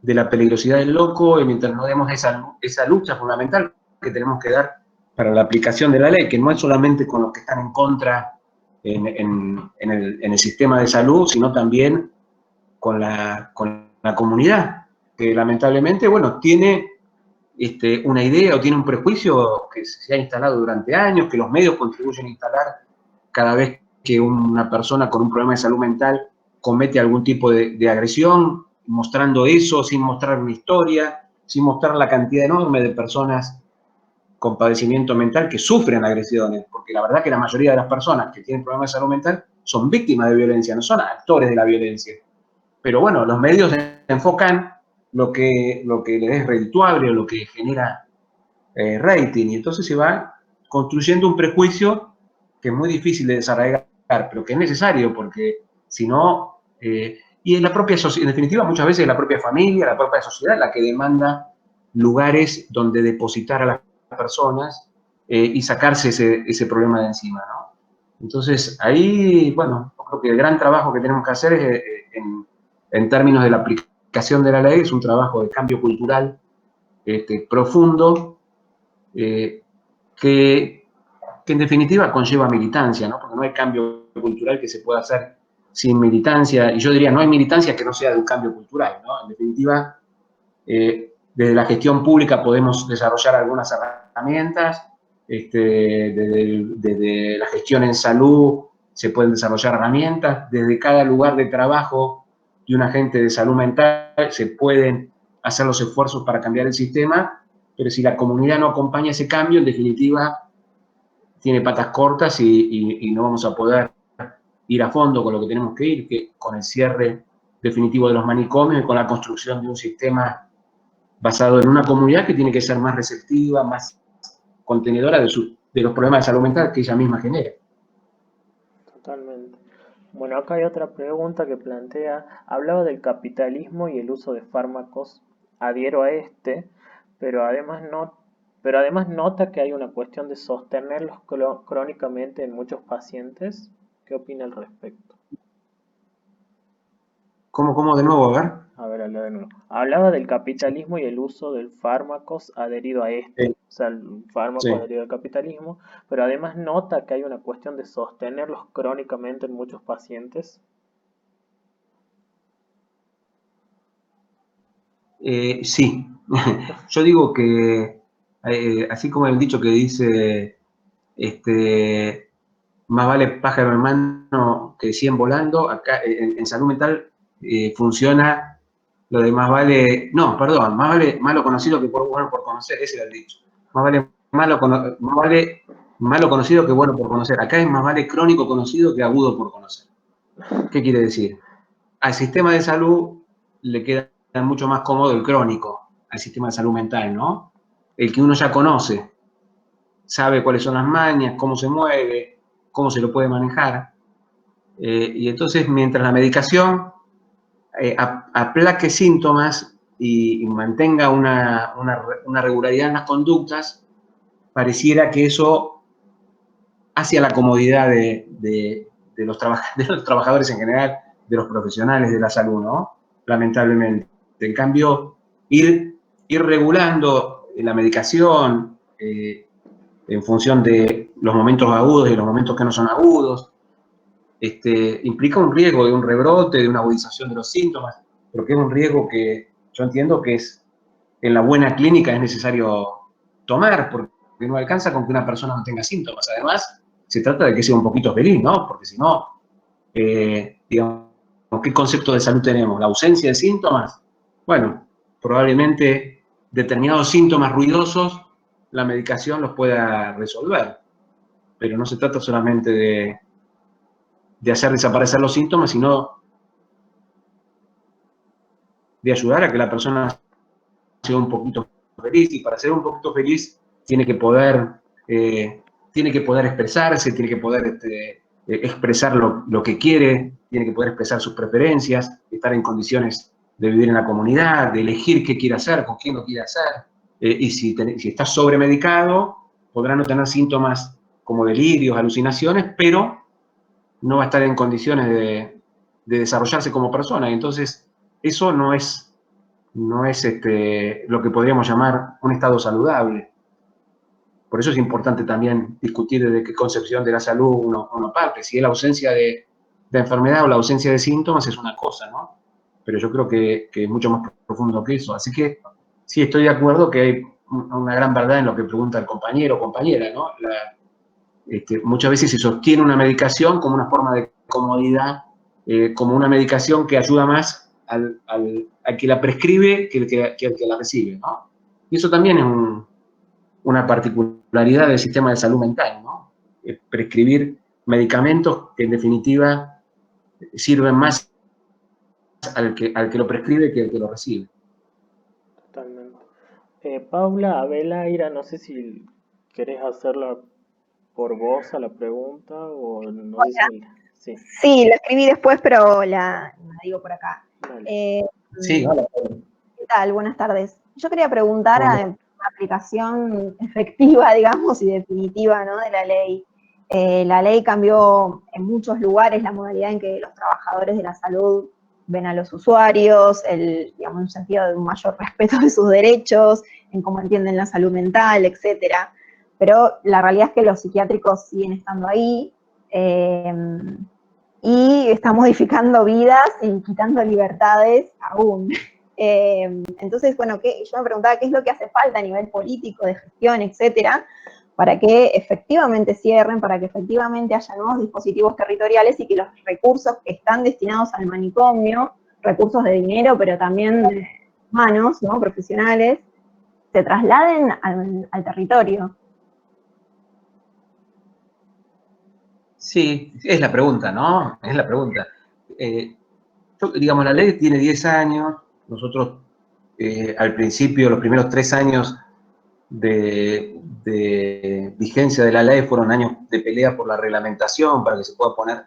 de la peligrosidad del loco y mientras no demos esa lucha fundamental que tenemos que dar para la aplicación de la ley, que no es solamente con los que están en contra en el sistema de salud, sino también con la comunidad, que lamentablemente, bueno, tiene una idea o tiene un prejuicio que se ha instalado durante años, que los medios contribuyen a instalar cada vez que una persona con un problema de salud mental comete algún tipo de agresión, mostrando eso sin mostrar una historia, sin mostrar la cantidad enorme de personas con padecimiento mental que sufren agresiones, porque la verdad que la mayoría de las personas que tienen problemas de salud mental son víctimas de violencia, no son actores de la violencia. Pero bueno, los medios enfocan lo que les es redituable o lo que genera rating, y entonces se va construyendo un prejuicio que es muy difícil de desarraigar, pero que es necesario, porque si no, y en la propia sociedad, en definitiva, muchas veces la propia familia, la propia sociedad, la que demanda lugares donde depositar a las personas y sacarse ese problema de encima, ¿no? Entonces, ahí, bueno, creo que el gran trabajo que tenemos que hacer es, en términos de la aplicación de la ley, es un trabajo de cambio cultural profundo, que en definitiva conlleva militancia, ¿no? Porque no hay cambio cultural que se pueda hacer sin militancia, y yo diría, no hay militancia que no sea de un cambio cultural, ¿no? En definitiva, desde la gestión pública podemos desarrollar algunas herramientas, desde la gestión en salud se pueden desarrollar herramientas, desde cada lugar de trabajo de un agente de salud mental se pueden hacer los esfuerzos para cambiar el sistema, pero si la comunidad no acompaña ese cambio, en definitiva, tiene patas cortas y no vamos a poder ir a fondo con lo que tenemos que ir, que con el cierre definitivo de los manicomios y con la construcción de un sistema basado en una comunidad que tiene que ser más receptiva, más contenedora de los problemas de salud mental que ella misma genera. Totalmente. Bueno, acá hay otra pregunta que plantea, hablaba del capitalismo y el uso de fármacos, adhiero a este, pero además nota que hay una cuestión de sostenerlos crónicamente en muchos pacientes. ¿Qué opina al respecto? ¿Cómo de nuevo? A ver. A ver, habla de nuevo. Hablaba del capitalismo y el uso de fármacos adherido a este, o sea, el fármaco Sí. adherido al capitalismo, pero además nota que hay una cuestión de sostenerlos crónicamente en muchos pacientes. Sí. Yo digo que, así como el dicho que dice, más vale pájaro en mano que 100 volando, acá en salud mental funciona lo de más vale, no, perdón, más vale malo conocido que bueno por conocer, ese era el dicho. Más vale malo conocido que bueno por conocer. Acá es más vale crónico conocido que agudo por conocer. ¿Qué quiere decir? Al sistema de salud le queda mucho más cómodo el crónico, al sistema de salud mental, ¿no? El que uno ya conoce, sabe cuáles son las mañas, cómo se mueve, cómo se lo puede manejar. Y entonces, mientras la medicación aplaque síntomas y mantenga una regularidad en las conductas, pareciera que eso hacia la comodidad de los trabajadores en general, de los profesionales de la salud, ¿no? Lamentablemente. En cambio, ir regulando la medicación en función de los momentos agudos y los momentos que no son agudos, implica un riesgo de un rebrote, de una agudización de los síntomas, pero que es un riesgo que yo entiendo que es en la buena clínica es necesario tomar, porque no alcanza con que una persona no tenga síntomas. Además, se trata de que sea un poquito feliz, ¿no? Porque si no, digamos, ¿qué concepto de salud tenemos? ¿La ausencia de síntomas? Bueno, probablemente determinados síntomas ruidosos la medicación los pueda resolver, pero no se trata solamente de hacer desaparecer los síntomas, sino de ayudar a que la persona sea un poquito feliz, y para ser un poquito feliz tiene que poder expresarse, tiene que poder expresar lo que quiere, tiene que poder expresar sus preferencias, estar en condiciones de vivir en la comunidad, de elegir qué quiere hacer, con quién lo quiere hacer. Y si está sobremedicado, podrá no tener síntomas como delirios, alucinaciones, pero no va a estar en condiciones de desarrollarse como persona. Y entonces, eso no es lo que podríamos llamar un estado saludable. Por eso es importante también discutir desde qué concepción de la salud uno parte. Si es la ausencia de enfermedad o la ausencia de síntomas es una cosa, ¿no? Pero yo creo que es mucho más profundo que eso. Así que sí, estoy de acuerdo que hay una gran verdad en lo que pregunta el compañero o compañera, ¿no? Muchas veces se sostiene una medicación como una forma de comodidad, como una medicación que ayuda más al que la prescribe que al que la recibe, ¿no? Y eso también es una particularidad del sistema de salud mental, ¿no? Prescribir medicamentos que en definitiva sirven más al que lo prescribe que al que lo recibe. Totalmente. Paula, Abelaira, no sé si querés hacerla por voz a la pregunta o no sé Hola. si... Sí, Sí, la escribí después, pero la digo por acá. dale. Sí, hola. ¿Qué tal? Buenas tardes. Yo quería preguntar Hola. a la aplicación efectiva, digamos, y definitiva, ¿no?, de la ley. La ley cambió en muchos lugares la modalidad en que los trabajadores de la salud ven a los usuarios, digamos, en un sentido de un mayor respeto de sus derechos, en cómo entienden la salud mental, etcétera. Pero la realidad es que los psiquiátricos siguen estando ahí, y está modificando vidas y quitando libertades aún. Entonces, bueno, yo me preguntaba qué es lo que hace falta a nivel político, de gestión, etcétera, para que efectivamente cierren, para que efectivamente haya nuevos dispositivos territoriales y que los recursos que están destinados al manicomio, recursos de dinero, pero también de manos, ¿no?, profesionales, se trasladen al territorio. Sí, es la pregunta, ¿no? Es la pregunta. Digamos, la ley tiene 10 años, nosotros al principio, los primeros 3 años de vigencia de la ley fueron años de pelea por la reglamentación para que se pueda poner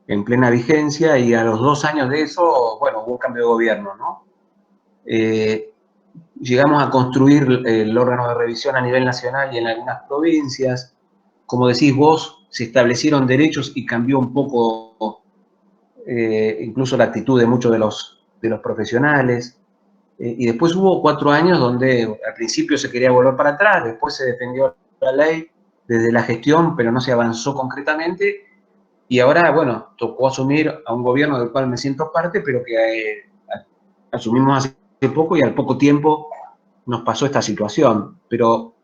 en plena vigencia, y a los 2 años de eso, bueno, hubo un cambio de gobierno, ¿no? Llegamos a construir el órgano de revisión a nivel nacional y en algunas provincias. Como decís vos, se establecieron derechos y cambió un poco incluso la actitud de muchos de los profesionales. Y después hubo 4 años donde al principio se quería volver para atrás, después se defendió la ley desde la gestión, pero no se avanzó concretamente. Y ahora, bueno, tocó asumir a un gobierno del cual me siento parte, pero que asumimos hace poco, y al poco tiempo nos pasó esta situación. Pero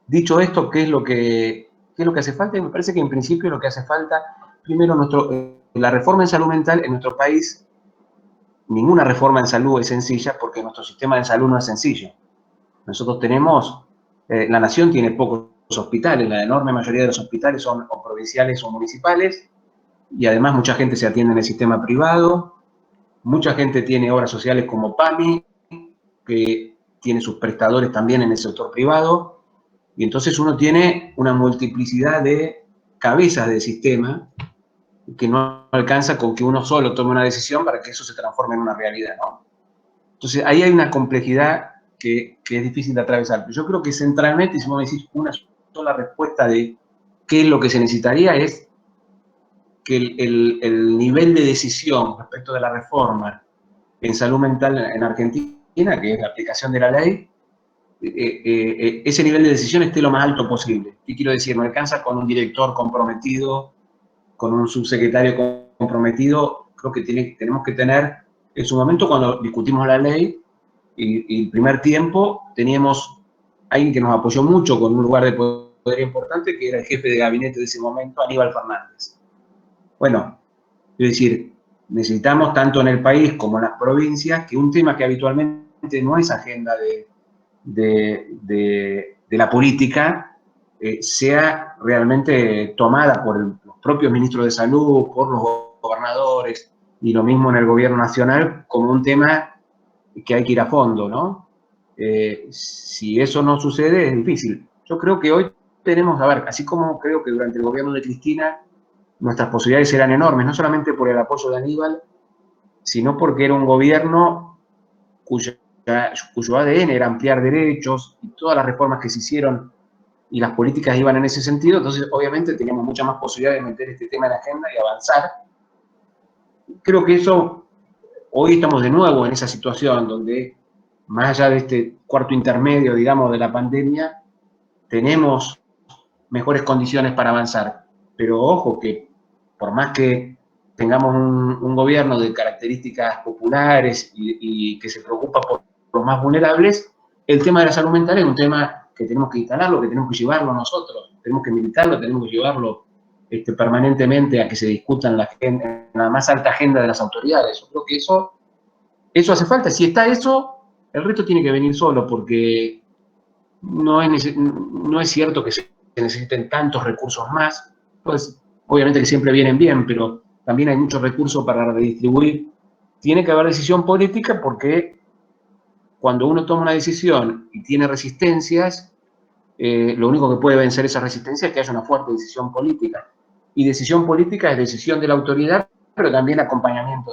dicho esto, ¿qué es lo que hace falta? Y me parece que en principio lo que hace falta, primero, la reforma en salud mental en nuestro país. Ninguna reforma en salud es sencilla, porque nuestro sistema de salud no es sencillo. Nosotros tenemos, la nación tiene pocos hospitales, la enorme mayoría de los hospitales son o provinciales o municipales, y además mucha gente se atiende en el sistema privado, mucha gente tiene obras sociales como PAMI, que tiene sus prestadores también en el sector privado, y entonces uno tiene una multiplicidad de cabezas del sistema que no alcanza con que uno solo tome una decisión para que eso se transforme en una realidad, ¿no? Entonces, ahí hay una complejidad que es difícil de atravesar. Pero yo creo que centralmente, si vos me decís una sola respuesta de qué es lo que se necesitaría, es que el nivel de decisión respecto de la reforma en salud mental en Argentina, que es la aplicación de la ley, ese nivel de decisión esté lo más alto posible. ¿Qué quiero decir? No alcanza con un director comprometido, con un subsecretario comprometido. Creo que tenemos que tener, en su momento cuando discutimos la ley, y el primer tiempo teníamos alguien que nos apoyó mucho con un lugar de poder importante, que era el jefe de gabinete de ese momento, Aníbal Fernández. Bueno, es decir, necesitamos tanto en el país como en las provincias que un tema que habitualmente no es agenda de la política sea realmente tomada por los propios ministros de salud, por los gobernadores, y lo mismo en el gobierno nacional, como un tema que hay que ir a fondo, ¿no? Si eso no sucede, es difícil. Yo creo que hoy tenemos, a ver, así como creo que durante el gobierno de Cristina nuestras posibilidades eran enormes, no solamente por el apoyo de Aníbal, sino porque era un gobierno cuyo ADN era ampliar derechos, y todas las reformas que se hicieron y las políticas iban en ese sentido. Entonces obviamente teníamos mucha más posibilidad de meter este tema en la agenda y avanzar. Creo que eso, hoy estamos de nuevo en esa situación donde, más allá de este cuarto intermedio, digamos, de la pandemia, tenemos mejores condiciones para avanzar. Pero ojo que por más que tengamos un gobierno de características populares y que se preocupa por los más vulnerables, el tema de la salud mental es un tema que tenemos que instalarlo, que tenemos que llevarlo nosotros, tenemos que militarlo, tenemos que llevarlo permanentemente a que se discuta en la más alta agenda de las autoridades. Yo creo que eso hace falta. Si está eso, el resto tiene que venir solo, porque no es cierto que se necesiten tantos recursos más. Pues obviamente que siempre vienen bien, pero también hay muchos recursos para redistribuir. Tiene que haber decisión política, porque cuando uno toma una decisión y tiene resistencias, lo único que puede vencer esa resistencia es que haya una fuerte decisión política. Y decisión política es decisión de la autoridad, pero también acompañamiento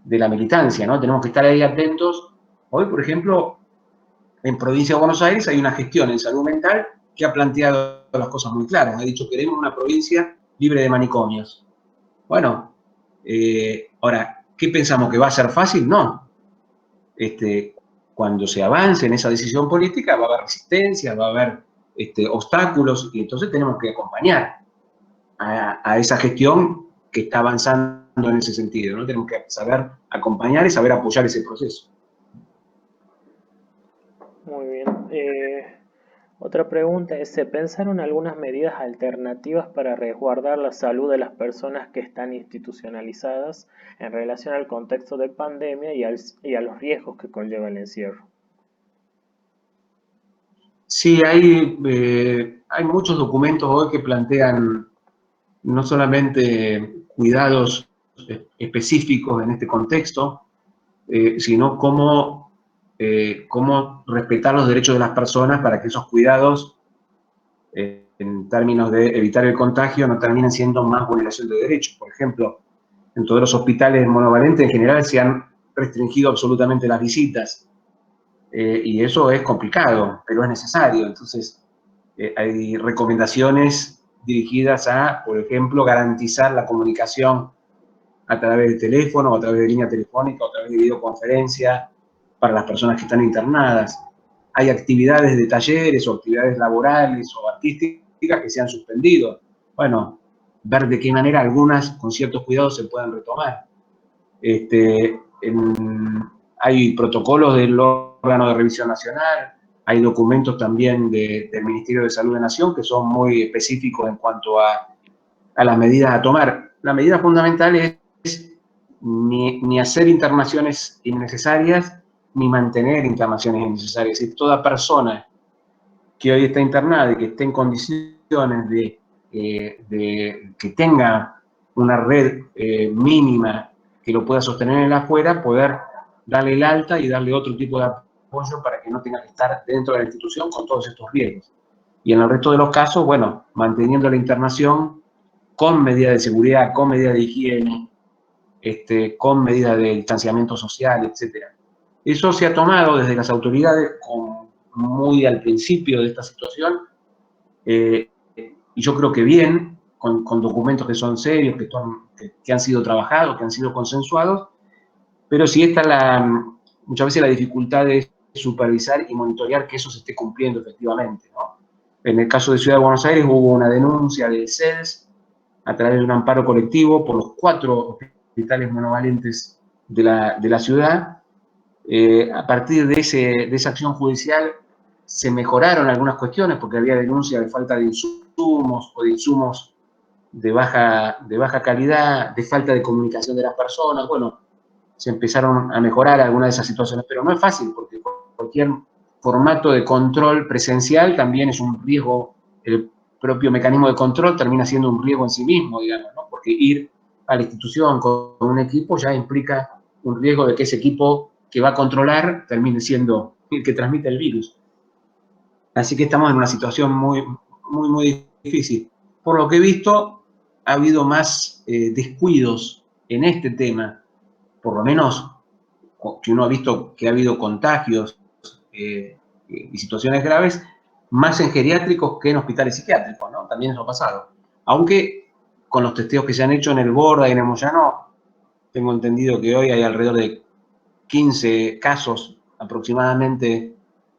de la militancia, ¿no? Tenemos que estar ahí atentos. Hoy, por ejemplo, en Provincia de Buenos Aires hay una gestión en salud mental que ha planteado las cosas muy claras. Ha dicho: queremos una provincia libre de manicomios. Bueno, ahora, ¿qué pensamos? ¿Que va a ser fácil? No. Cuando se avance en esa decisión política va a haber resistencia, va a haber obstáculos, y entonces tenemos que acompañar a esa gestión que está avanzando en ese sentido, ¿no? Tenemos que saber acompañar y saber apoyar ese proceso. Muy bien. Otra pregunta es, ¿se pensaron algunas medidas alternativas para resguardar la salud de las personas que están institucionalizadas en relación al contexto de pandemia y a los riesgos que conlleva el encierro? Sí, hay muchos documentos hoy que plantean no solamente cuidados específicos en este contexto, sino cómo respetar los derechos de las personas para que esos cuidados, en términos de evitar el contagio, no terminen siendo más vulneración de derechos. Por ejemplo, en todos los hospitales monovalentes en general se han restringido absolutamente las visitas, y eso es complicado, pero es necesario. Entonces, hay recomendaciones dirigidas a, por ejemplo, garantizar la comunicación a través de teléfono, o a través de línea telefónica, o a través de videoconferencia para las personas que están internadas. Hay actividades de talleres o actividades laborales o artísticas que se han suspendido. Bueno, ver de qué manera algunas, con ciertos cuidados, se pueden retomar. Hay protocolos del órgano de revisión nacional, hay documentos también del Ministerio de Salud de Nación que son muy específicos en cuanto a las medidas a tomar. La medida fundamental es ni hacer internaciones innecesarias, ni mantener internaciones innecesarias. Es decir, toda persona que hoy está internada y que esté en condiciones de que tenga una red mínima que lo pueda sostener en el afuera, poder darle el alta y darle otro tipo de apoyo para que no tenga que estar dentro de la institución con todos estos riesgos. Y en el resto de los casos, bueno, manteniendo la internación con medidas de seguridad, con medidas de higiene, con medidas de distanciamiento social, etc. Eso se ha tomado desde las autoridades muy al principio de esta situación, y yo creo que bien, con documentos que son serios, que han sido trabajados, que han sido consensuados, pero sí está muchas veces la dificultad de supervisar y monitorear que eso se esté cumpliendo efectivamente, ¿no? En el caso de Ciudad de Buenos Aires hubo una denuncia de CEDES a través de un amparo colectivo por los 4 hospitales monovalentes de la ciudad. A partir de esa acción judicial se mejoraron algunas cuestiones porque había denuncia de falta de insumos o de insumos de baja calidad, de falta de comunicación de las personas. Bueno, se empezaron a mejorar algunas de esas situaciones, pero no es fácil porque cualquier formato de control presencial también es un riesgo. El propio mecanismo de control termina siendo un riesgo en sí mismo, digamos, ¿no? Porque ir a la institución con un equipo ya implica un riesgo de que ese equipo que va a controlar termine siendo el que transmite el virus. Así que estamos en una situación muy, muy, muy difícil. Por lo que he visto, ha habido más descuidos en este tema, por lo menos que uno ha visto que ha habido contagios y situaciones graves, más en geriátricos que en hospitales psiquiátricos, ¿no? También eso ha pasado. Aunque con los testeos que se han hecho en el Borda y en el Moyano, tengo entendido que hoy hay alrededor de 15 casos aproximadamente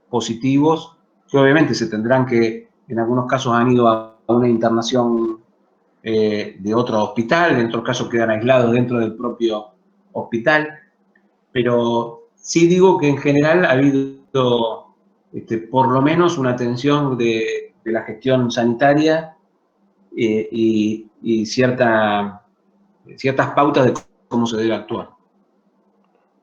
positivos, que obviamente se tendrán que, en algunos casos han ido a una internación de otro hospital, en otros casos quedan aislados dentro del propio hospital, pero sí digo que en general ha habido por lo menos una atención de la gestión sanitaria y ciertas pautas de cómo se debe actuar.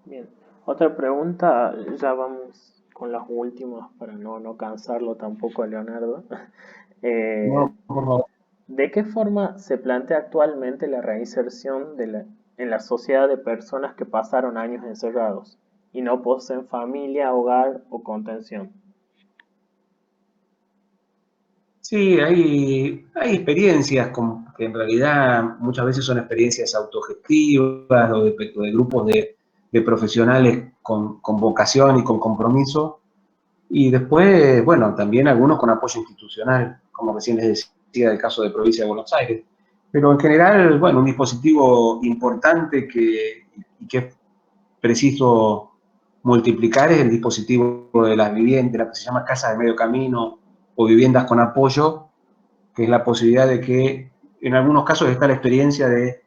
Bien, otra pregunta, ya vamos con las últimas para no cansarlo tampoco a Leonardo. No, por favor. ¿De qué forma se plantea actualmente la reinserción en la sociedad de personas que pasaron años encerrados y no poseen familia, hogar o contención? Sí, hay experiencias que en realidad muchas veces son experiencias autogestivas o de grupos de profesionales con vocación y con compromiso. Y después, bueno, también algunos con apoyo institucional, como recién les decía del caso de Provincia de Buenos Aires. Pero en general, bueno, un dispositivo importante que es preciso multiplicar es el dispositivo de las viviendas, la que se llama casas de medio camino o viviendas con apoyo, que es la posibilidad de que en algunos casos está la experiencia de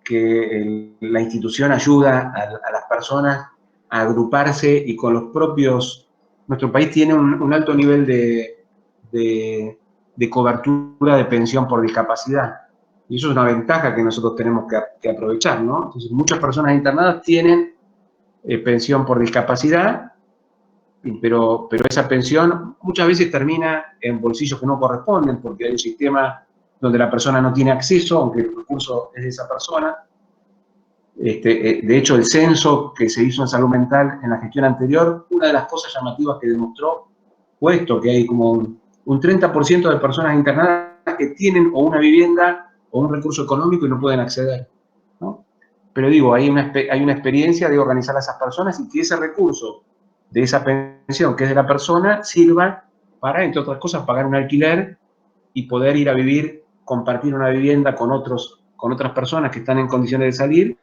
que la institución ayuda a las personas a agruparse y con los propios. Nuestro país tiene un alto nivel de cobertura de pensión por discapacidad. Y eso es una ventaja que nosotros tenemos que aprovechar, ¿no? Entonces, muchas personas internadas tienen pensión por discapacidad, pero esa pensión muchas veces termina en bolsillos que no corresponden, porque hay un sistema donde la persona no tiene acceso, aunque el recurso es de esa persona. De hecho, el censo que se hizo en salud mental en la gestión anterior, una de las cosas llamativas que demostró fue esto, que hay como un 30% de personas internadas que tienen o una vivienda o un recurso económico y no pueden acceder, ¿no? Pero digo, hay una experiencia de organizar a esas personas y que ese recurso de esa pensión que es de la persona sirva para, entre otras cosas, pagar un alquiler y poder ir a vivir, compartir una vivienda con otras personas que están en condiciones de salir,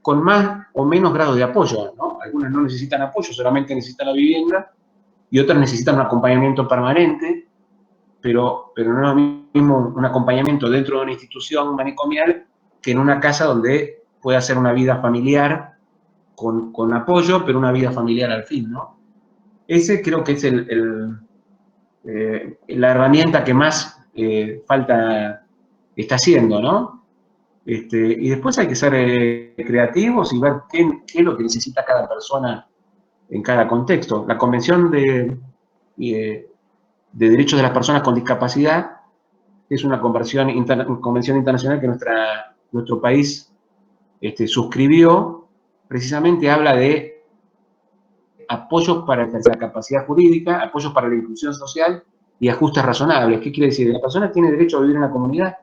con más o menos grado de apoyo, ¿no? Algunas no necesitan apoyo, solamente necesitan la vivienda, y otras necesitan un acompañamiento permanente, pero no es lo mismo un acompañamiento dentro de una institución manicomial que en una casa donde puede hacer una vida familiar con apoyo, pero una vida familiar al fin, ¿no? Ese creo que es la herramienta que más falta está haciendo, ¿no? Y después hay que ser creativos y ver qué es lo que necesita cada persona en cada contexto. La Convención de Derechos de las Personas con Discapacidad es una convención internacional que nuestro país suscribió. Precisamente habla de apoyos para la capacidad jurídica, apoyos para la inclusión social y ajustes razonables. ¿Qué quiere decir? La persona tiene derecho a vivir en la comunidad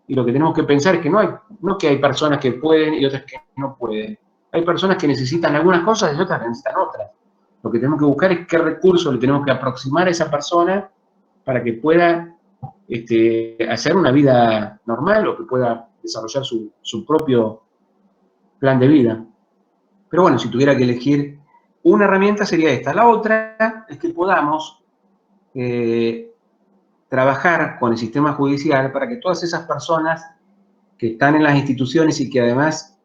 y lo que tenemos que pensar es que no que hay personas que pueden y otras que no pueden. Hay personas que necesitan algunas cosas y otras que necesitan otras. Lo que tenemos que buscar es qué recursos le tenemos que aproximar a esa persona para que pueda hacer una vida normal o que pueda desarrollar su propio plan de vida. Pero bueno, si tuviera que elegir una herramienta sería esta. La otra es que podamos trabajar con el sistema judicial para que todas esas personas que están en las instituciones y que además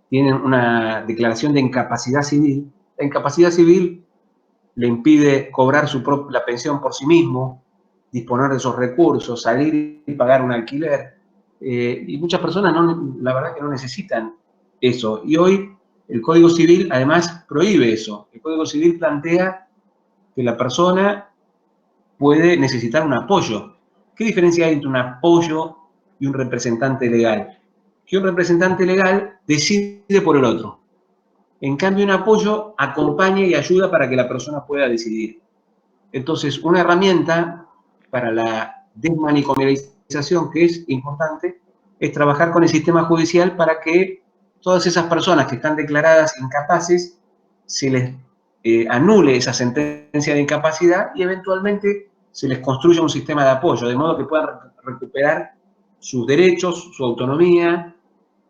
tienen una declaración de incapacidad civil, la incapacidad civil le impide cobrar la pensión por sí mismo, disponer de esos recursos, salir y pagar un alquiler. Y muchas personas, la verdad que no necesitan eso. Y hoy el Código Civil además prohíbe eso. El Código Civil plantea que la persona puede necesitar un apoyo. ¿Qué diferencia hay entre un apoyo y un representante legal? Que un representante legal decide por el otro. En cambio, un apoyo acompaña y ayuda para que la persona pueda decidir. Entonces, una herramienta para la desmanicomialización que es importante es trabajar con el sistema judicial para que todas esas personas que están declaradas incapaces se les anule esa sentencia de incapacidad y eventualmente se les construya un sistema de apoyo, de modo que puedan recuperar sus derechos, su autonomía,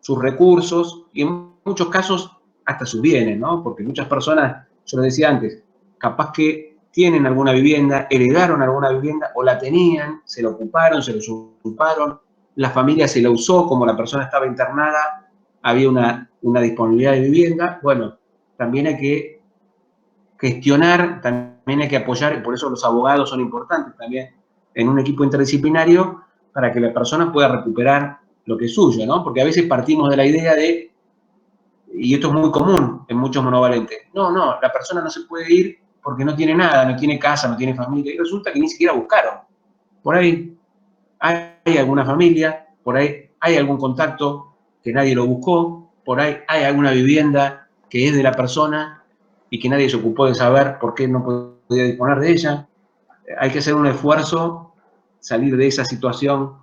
sus recursos y en muchos casos hasta sus bienes, ¿no? Porque muchas personas, yo lo decía antes, capaz que tienen alguna vivienda, heredaron alguna vivienda o la tenían, se la ocuparon, se la usurparon, la familia se la usó, como la persona estaba internada, había una disponibilidad de vivienda. Bueno, también hay que gestionar, también hay que apoyar, y por eso los abogados son importantes también en un equipo interdisciplinario para que la persona pueda recuperar lo que es suyo, ¿no? Porque a veces partimos de la idea de, y esto es muy común en muchos monovalentes, no, la persona no se puede ir porque no tiene nada, no tiene casa, no tiene familia, y resulta que ni siquiera buscaron. Por ahí hay alguna familia, por ahí hay algún contacto que nadie lo buscó, por ahí hay alguna vivienda que es de la persona y que nadie se ocupó de saber por qué no podía disponer de ella. Hay que hacer un esfuerzo, salir de esa situación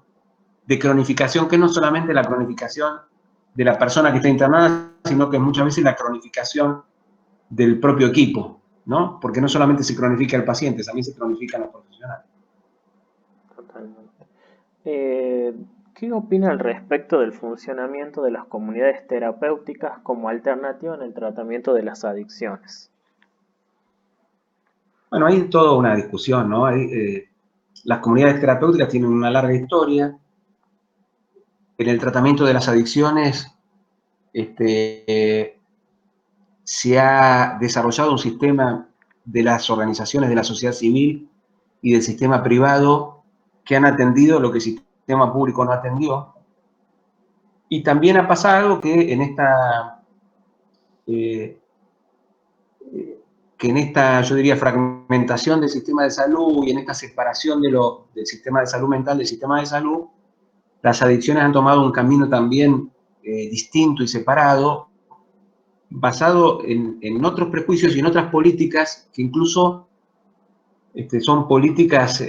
de cronificación, que no es solamente la cronificación de la persona que está internada, sino que muchas veces la cronificación del propio equipo, ¿no? Porque no solamente se cronifica el paciente, también se cronifican los profesionales. Totalmente. ¿Qué opina al respecto del funcionamiento de las comunidades terapéuticas como alternativa en el tratamiento de las adicciones? Bueno, hay toda una discusión, ¿no? Las comunidades terapéuticas tienen una larga historia. En el tratamiento de las adicciones se ha desarrollado un sistema de las organizaciones de la sociedad civil y del sistema privado que han atendido lo que el sistema público no atendió. Y también ha pasado algo que en esta, yo diría, fragmentación del sistema de salud y en esta separación del sistema de salud mental del sistema de salud, las adicciones han tomado un camino también distinto y separado, basado en otros prejuicios y en otras políticas que incluso son políticas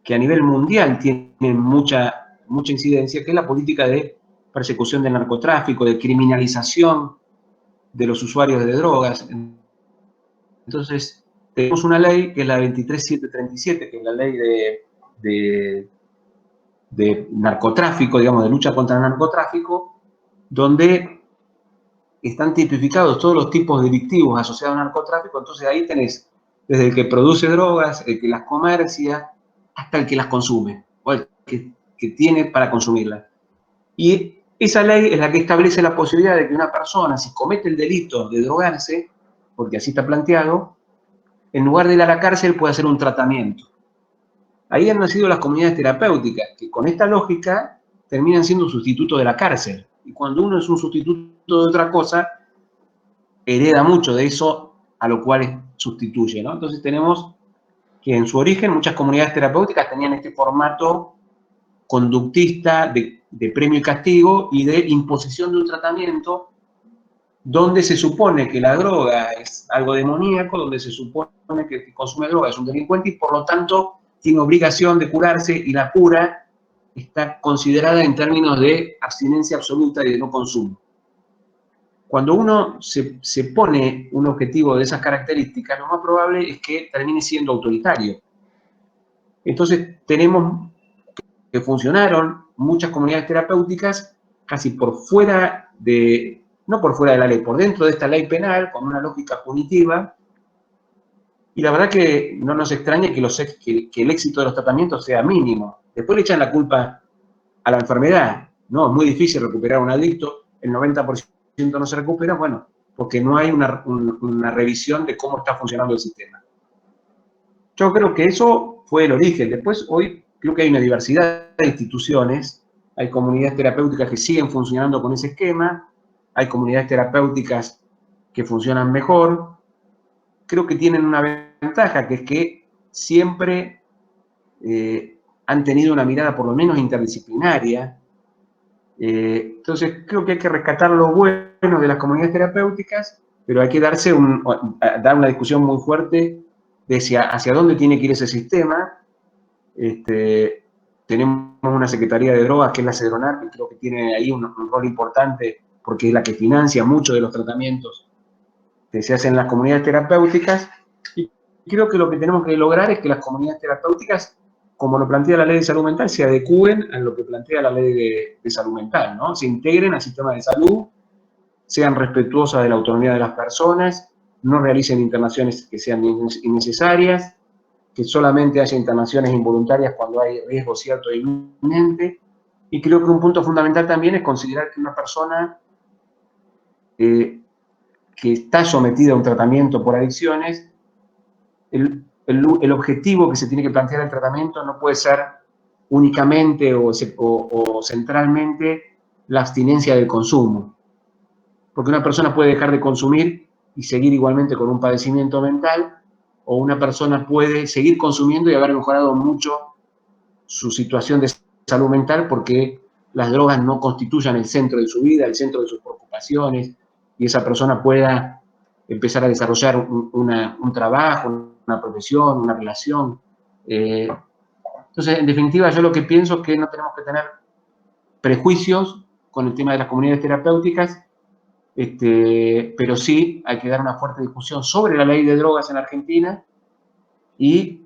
que a nivel mundial tienen mucha incidencia, que es la política de persecución del narcotráfico, de criminalización de los usuarios de drogas. Entonces, tenemos una ley que es la 23737, que es la ley de narcotráfico, digamos, de lucha contra el narcotráfico, donde están tipificados todos los tipos delictivos asociados al narcotráfico. Entonces ahí tenés desde el que produce drogas, el que las comercia, hasta el que las consume, o el que tiene para consumirlas. Y esa ley es la que establece la posibilidad de que una persona, si comete el delito de drogarse, porque así está planteado, en lugar de ir a la cárcel puede hacer un tratamiento. Ahí han nacido las comunidades terapéuticas, que con esta lógica terminan siendo un sustituto de la cárcel. Y cuando uno es un sustituto de otra cosa, hereda mucho de eso a lo cual sustituye, ¿no? Entonces tenemos que en su origen muchas comunidades terapéuticas tenían este formato conductista de premio y castigo y de imposición de un tratamiento donde se supone que la droga es algo demoníaco, donde se supone que el que consume droga es un delincuente y por lo tanto tiene obligación de curarse, y la cura está considerada en términos de abstinencia absoluta y de no consumo. Cuando uno se pone un objetivo de esas características, lo más probable es que termine siendo autoritario. Entonces tenemos que funcionaron muchas comunidades terapéuticas casi por fuera de, no por fuera de la ley, por dentro de esta ley penal, con una lógica punitiva, y la verdad que no nos extraña que el éxito de los tratamientos sea mínimo. Después le echan la culpa a la enfermedad, ¿no? Es muy difícil recuperar a un adicto, el 90% no se recupera, bueno, porque no hay una revisión de cómo está funcionando el sistema. Yo creo que eso fue el origen. Después, hoy, creo que hay una diversidad de instituciones, hay comunidades terapéuticas que siguen funcionando con ese esquema, hay comunidades terapéuticas que funcionan mejor. Creo que tienen una ventaja, que es que siempre han tenido una mirada por lo menos interdisciplinaria. Entonces, creo que hay que rescatar lo bueno de las comunidades terapéuticas, pero hay que dar una discusión muy fuerte de hacia dónde tiene que ir ese sistema. Tenemos una Secretaría de Drogas, que es la CEDRONAR, que creo que tiene ahí un rol importante, porque es la que financia muchos de los tratamientos que se hacen en las comunidades terapéuticas. Y creo que lo que tenemos que lograr es que las comunidades terapéuticas, como lo plantea la ley de salud mental, se adecúen a lo que plantea la ley de salud mental, ¿no? Se integren al sistema de salud, sean respetuosas de la autonomía de las personas, no realicen internaciones que sean innecesarias, que solamente haya internaciones involuntarias cuando hay riesgo cierto e inminente. Y creo que un punto fundamental también es considerar que una persona que está sometida a un tratamiento por adicciones, el objetivo que se tiene que plantear el tratamiento no puede ser únicamente o centralmente la abstinencia del consumo. Porque una persona puede dejar de consumir y seguir igualmente con un padecimiento mental, o una persona puede seguir consumiendo y haber mejorado mucho su situación de salud mental porque las drogas no constituyan el centro de su vida, el centro de sus preocupaciones, y esa persona pueda empezar a desarrollar un trabajo, una profesión, una relación. Entonces, en definitiva, yo lo que pienso es que no tenemos que tener prejuicios con el tema de las comunidades terapéuticas, pero sí hay que dar una fuerte discusión sobre la ley de drogas en Argentina, y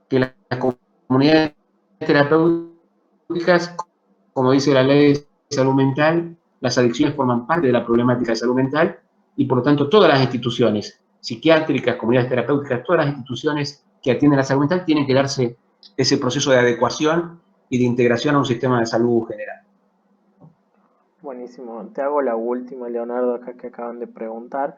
que las comunidades terapéuticas, como dice la ley de salud mental, las adicciones forman parte de la problemática de salud mental, y por lo tanto todas las instituciones psiquiátricas, comunidades terapéuticas, todas las instituciones que atienden la salud mental tienen que darse ese proceso de adecuación y de integración a un sistema de salud general. Buenísimo. Te hago la última, Leonardo, acá que acaban de preguntar.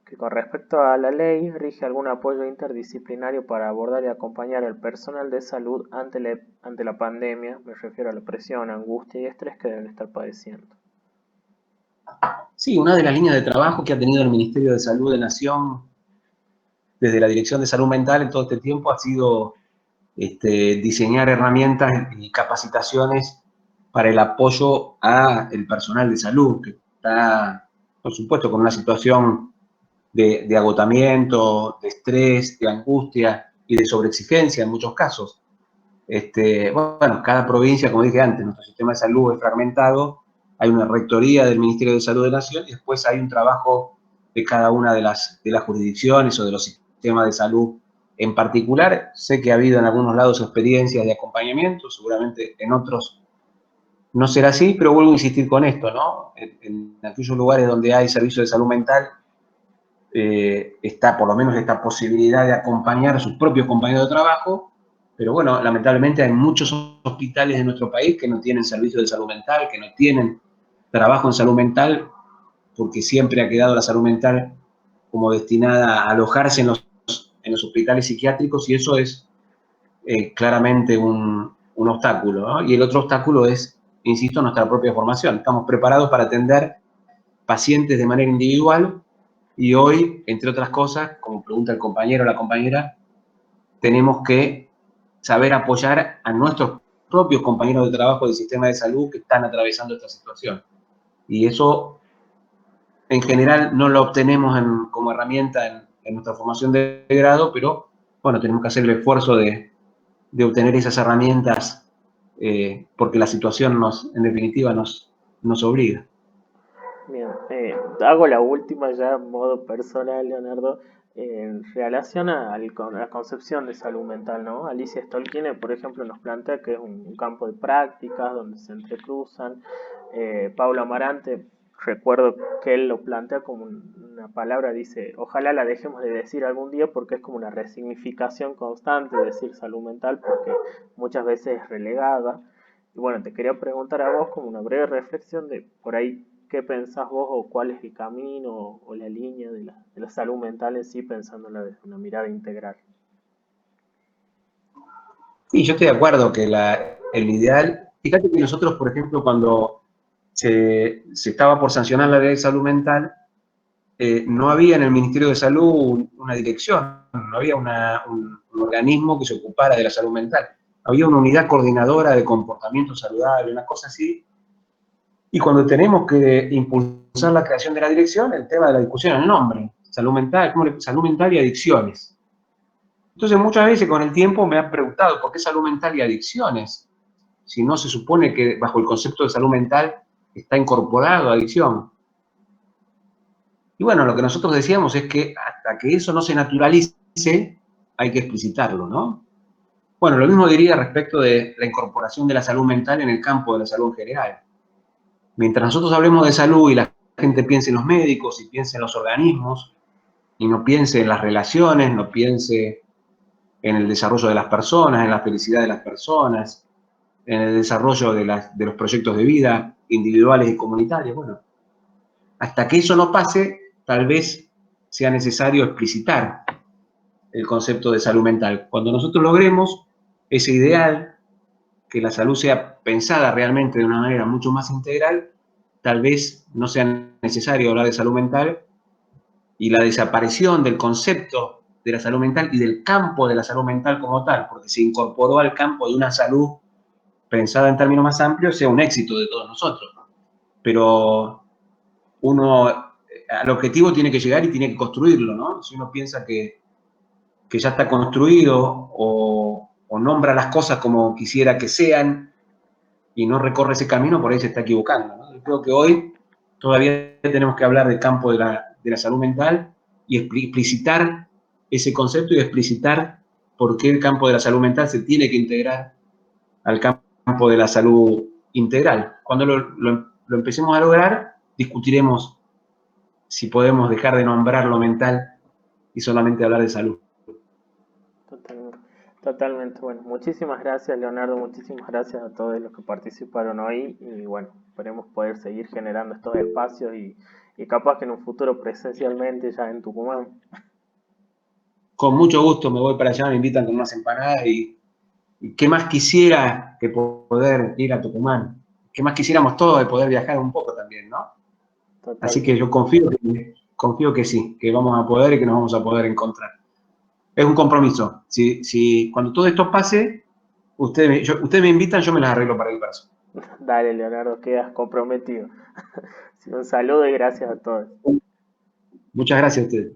Que con respecto a la ley, rige algún apoyo interdisciplinario para abordar y acompañar al personal de salud ante la pandemia. Me refiero a la presión, angustia y estrés que deben estar padeciendo. Sí, una de las líneas de trabajo que ha tenido el Ministerio de Salud de Nación desde la Dirección de Salud Mental en todo este tiempo ha sido diseñar herramientas y capacitaciones para el apoyo al personal de salud, que está, por supuesto, con una situación de agotamiento, de estrés, de angustia y de sobreexigencia en muchos casos. Bueno, cada provincia, como dije antes, nuestro sistema de salud es fragmentado, hay una rectoría del Ministerio de Salud de Nación y después hay un trabajo de cada una de las jurisdicciones o de los sistemas de salud en particular. Sé que ha habido en algunos lados experiencias de acompañamiento, seguramente en otros no será así, pero vuelvo a insistir con esto, ¿no? En aquellos lugares donde hay servicio de salud mental, está por lo menos esta posibilidad de acompañar a sus propios compañeros de trabajo, pero bueno, lamentablemente hay muchos hospitales de nuestro país que no tienen servicio de salud mental, que no tienen trabajo en salud mental, porque siempre ha quedado la salud mental como destinada a alojarse en los hospitales psiquiátricos, y eso es claramente un obstáculo, ¿no? Y el otro obstáculo es, insisto, nuestra propia formación. Estamos preparados para atender pacientes de manera individual, y hoy, entre otras cosas, como pregunta el compañero o la compañera, tenemos que saber apoyar a nuestros propios compañeros de trabajo del sistema de salud que están atravesando esta situación. Y eso En general no lo obtenemos como herramienta en nuestra formación de grado, pero bueno, tenemos que hacer el esfuerzo de obtener esas herramientas porque la situación en definitiva nos obliga. Bien, hago la última ya en modo personal, Leonardo, en relación a la concepción de salud mental, ¿no? Alicia Stolkine, por ejemplo, nos plantea que es un campo de prácticas donde se entrecruzan. Pablo Amarante, recuerdo que él lo plantea como una palabra, dice, ojalá la dejemos de decir algún día porque es como una resignificación constante de decir salud mental porque muchas veces es relegada. Y bueno, te quería preguntar a vos como una breve reflexión de por ahí qué pensás vos o cuál es el camino o la línea de la salud mental en sí, pensándola desde una mirada integral. Sí, yo estoy de acuerdo que el ideal, fíjate que nosotros, por ejemplo, cuando se estaba por sancionar la ley de salud mental, no había en el Ministerio de Salud una dirección, no había un organismo que se ocupara de la salud mental. Había una unidad coordinadora de comportamiento saludable, una cosa así. Y cuando tenemos que impulsar la creación de la dirección, el tema de la discusión es el nombre, salud mental, salud mental y adicciones. Entonces muchas veces con el tiempo me han preguntado, ¿por qué salud mental y adicciones? Si no se supone que bajo el concepto de salud mental está incorporado adicción. Y bueno, lo que nosotros decíamos es que hasta que eso no se naturalice, hay que explicitarlo, ¿no? Bueno, lo mismo diría respecto de la incorporación de la salud mental en el campo de la salud en general. Mientras nosotros hablemos de salud y la gente piense en los médicos y piense en los organismos, y no piense en las relaciones, no piense en el desarrollo de las personas, en la felicidad de las personas, en el desarrollo de los proyectos de vida individuales y comunitarios. Bueno, hasta que eso no pase, tal vez sea necesario explicitar el concepto de salud mental. Cuando nosotros logremos ese ideal, que la salud sea pensada realmente de una manera mucho más integral, tal vez no sea necesario hablar de salud mental y la desaparición del concepto de la salud mental y del campo de la salud mental como tal, porque se incorporó al campo de una salud pensada en términos más amplios, sea un éxito de todos nosotros. Pero uno al objetivo tiene que llegar y tiene que construirlo, ¿no? Si uno piensa que ya está construido o nombra las cosas como quisiera que sean y no recorre ese camino, por ahí se está equivocando, ¿no? Yo creo que hoy todavía tenemos que hablar del campo de la salud mental y explicitar ese concepto y explicitar por qué el campo de la salud mental se tiene que integrar al campo de la salud integral. Cuando lo empecemos a lograr, discutiremos si podemos dejar de nombrar lo mental y solamente hablar de salud. Totalmente. Totalmente. Bueno, muchísimas gracias, Leonardo. Muchísimas gracias a todos los que participaron hoy. Y bueno, esperemos poder seguir generando estos espacios y capaz que en un futuro presencialmente ya en Tucumán. Con mucho gusto me voy para allá, me invitan con unas empanadas y qué más quisiera que poder ir a Tucumán. Qué más quisiéramos todos de poder viajar un poco también, ¿no? Así que Totalmente. yo confío que sí, que vamos a poder y que nos vamos a poder encontrar. Es un compromiso. Si cuando todo esto pase, ustedes me invitan, yo me las arreglo para ir para eso. Dale, Leonardo, quedas comprometido. Un saludo y gracias a todos. Muchas gracias a ustedes.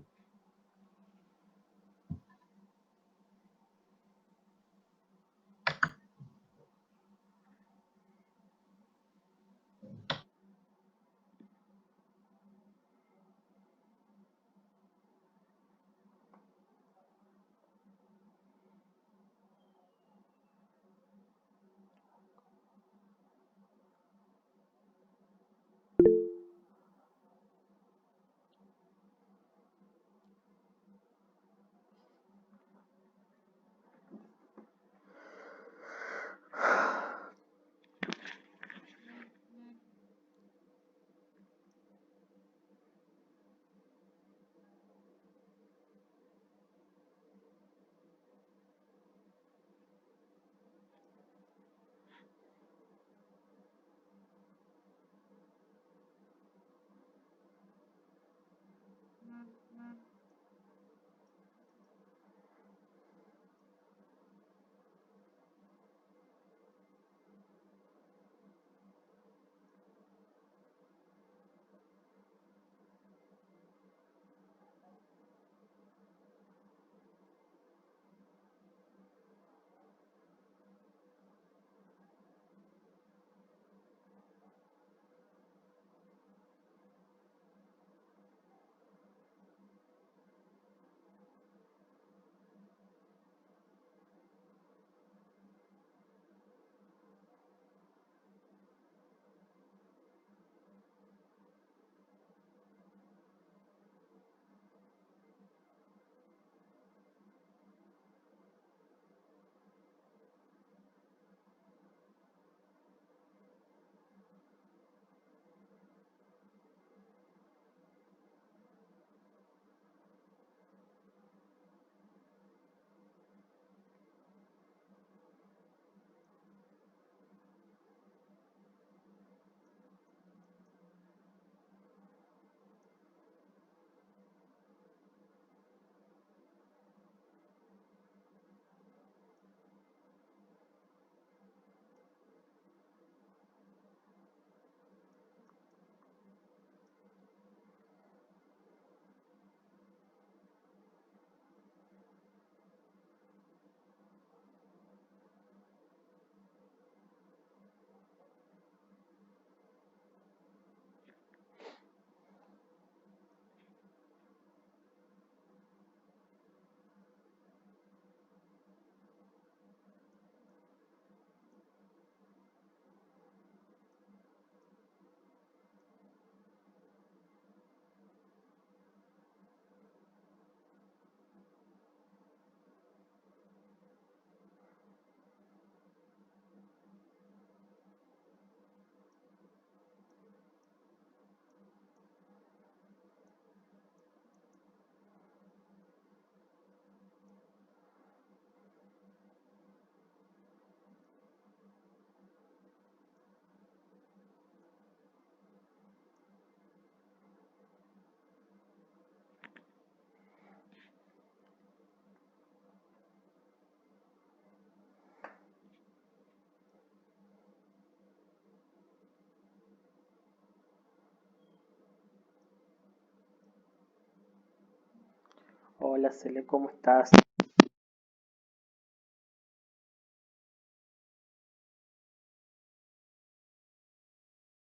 Hola Cele, ¿cómo estás?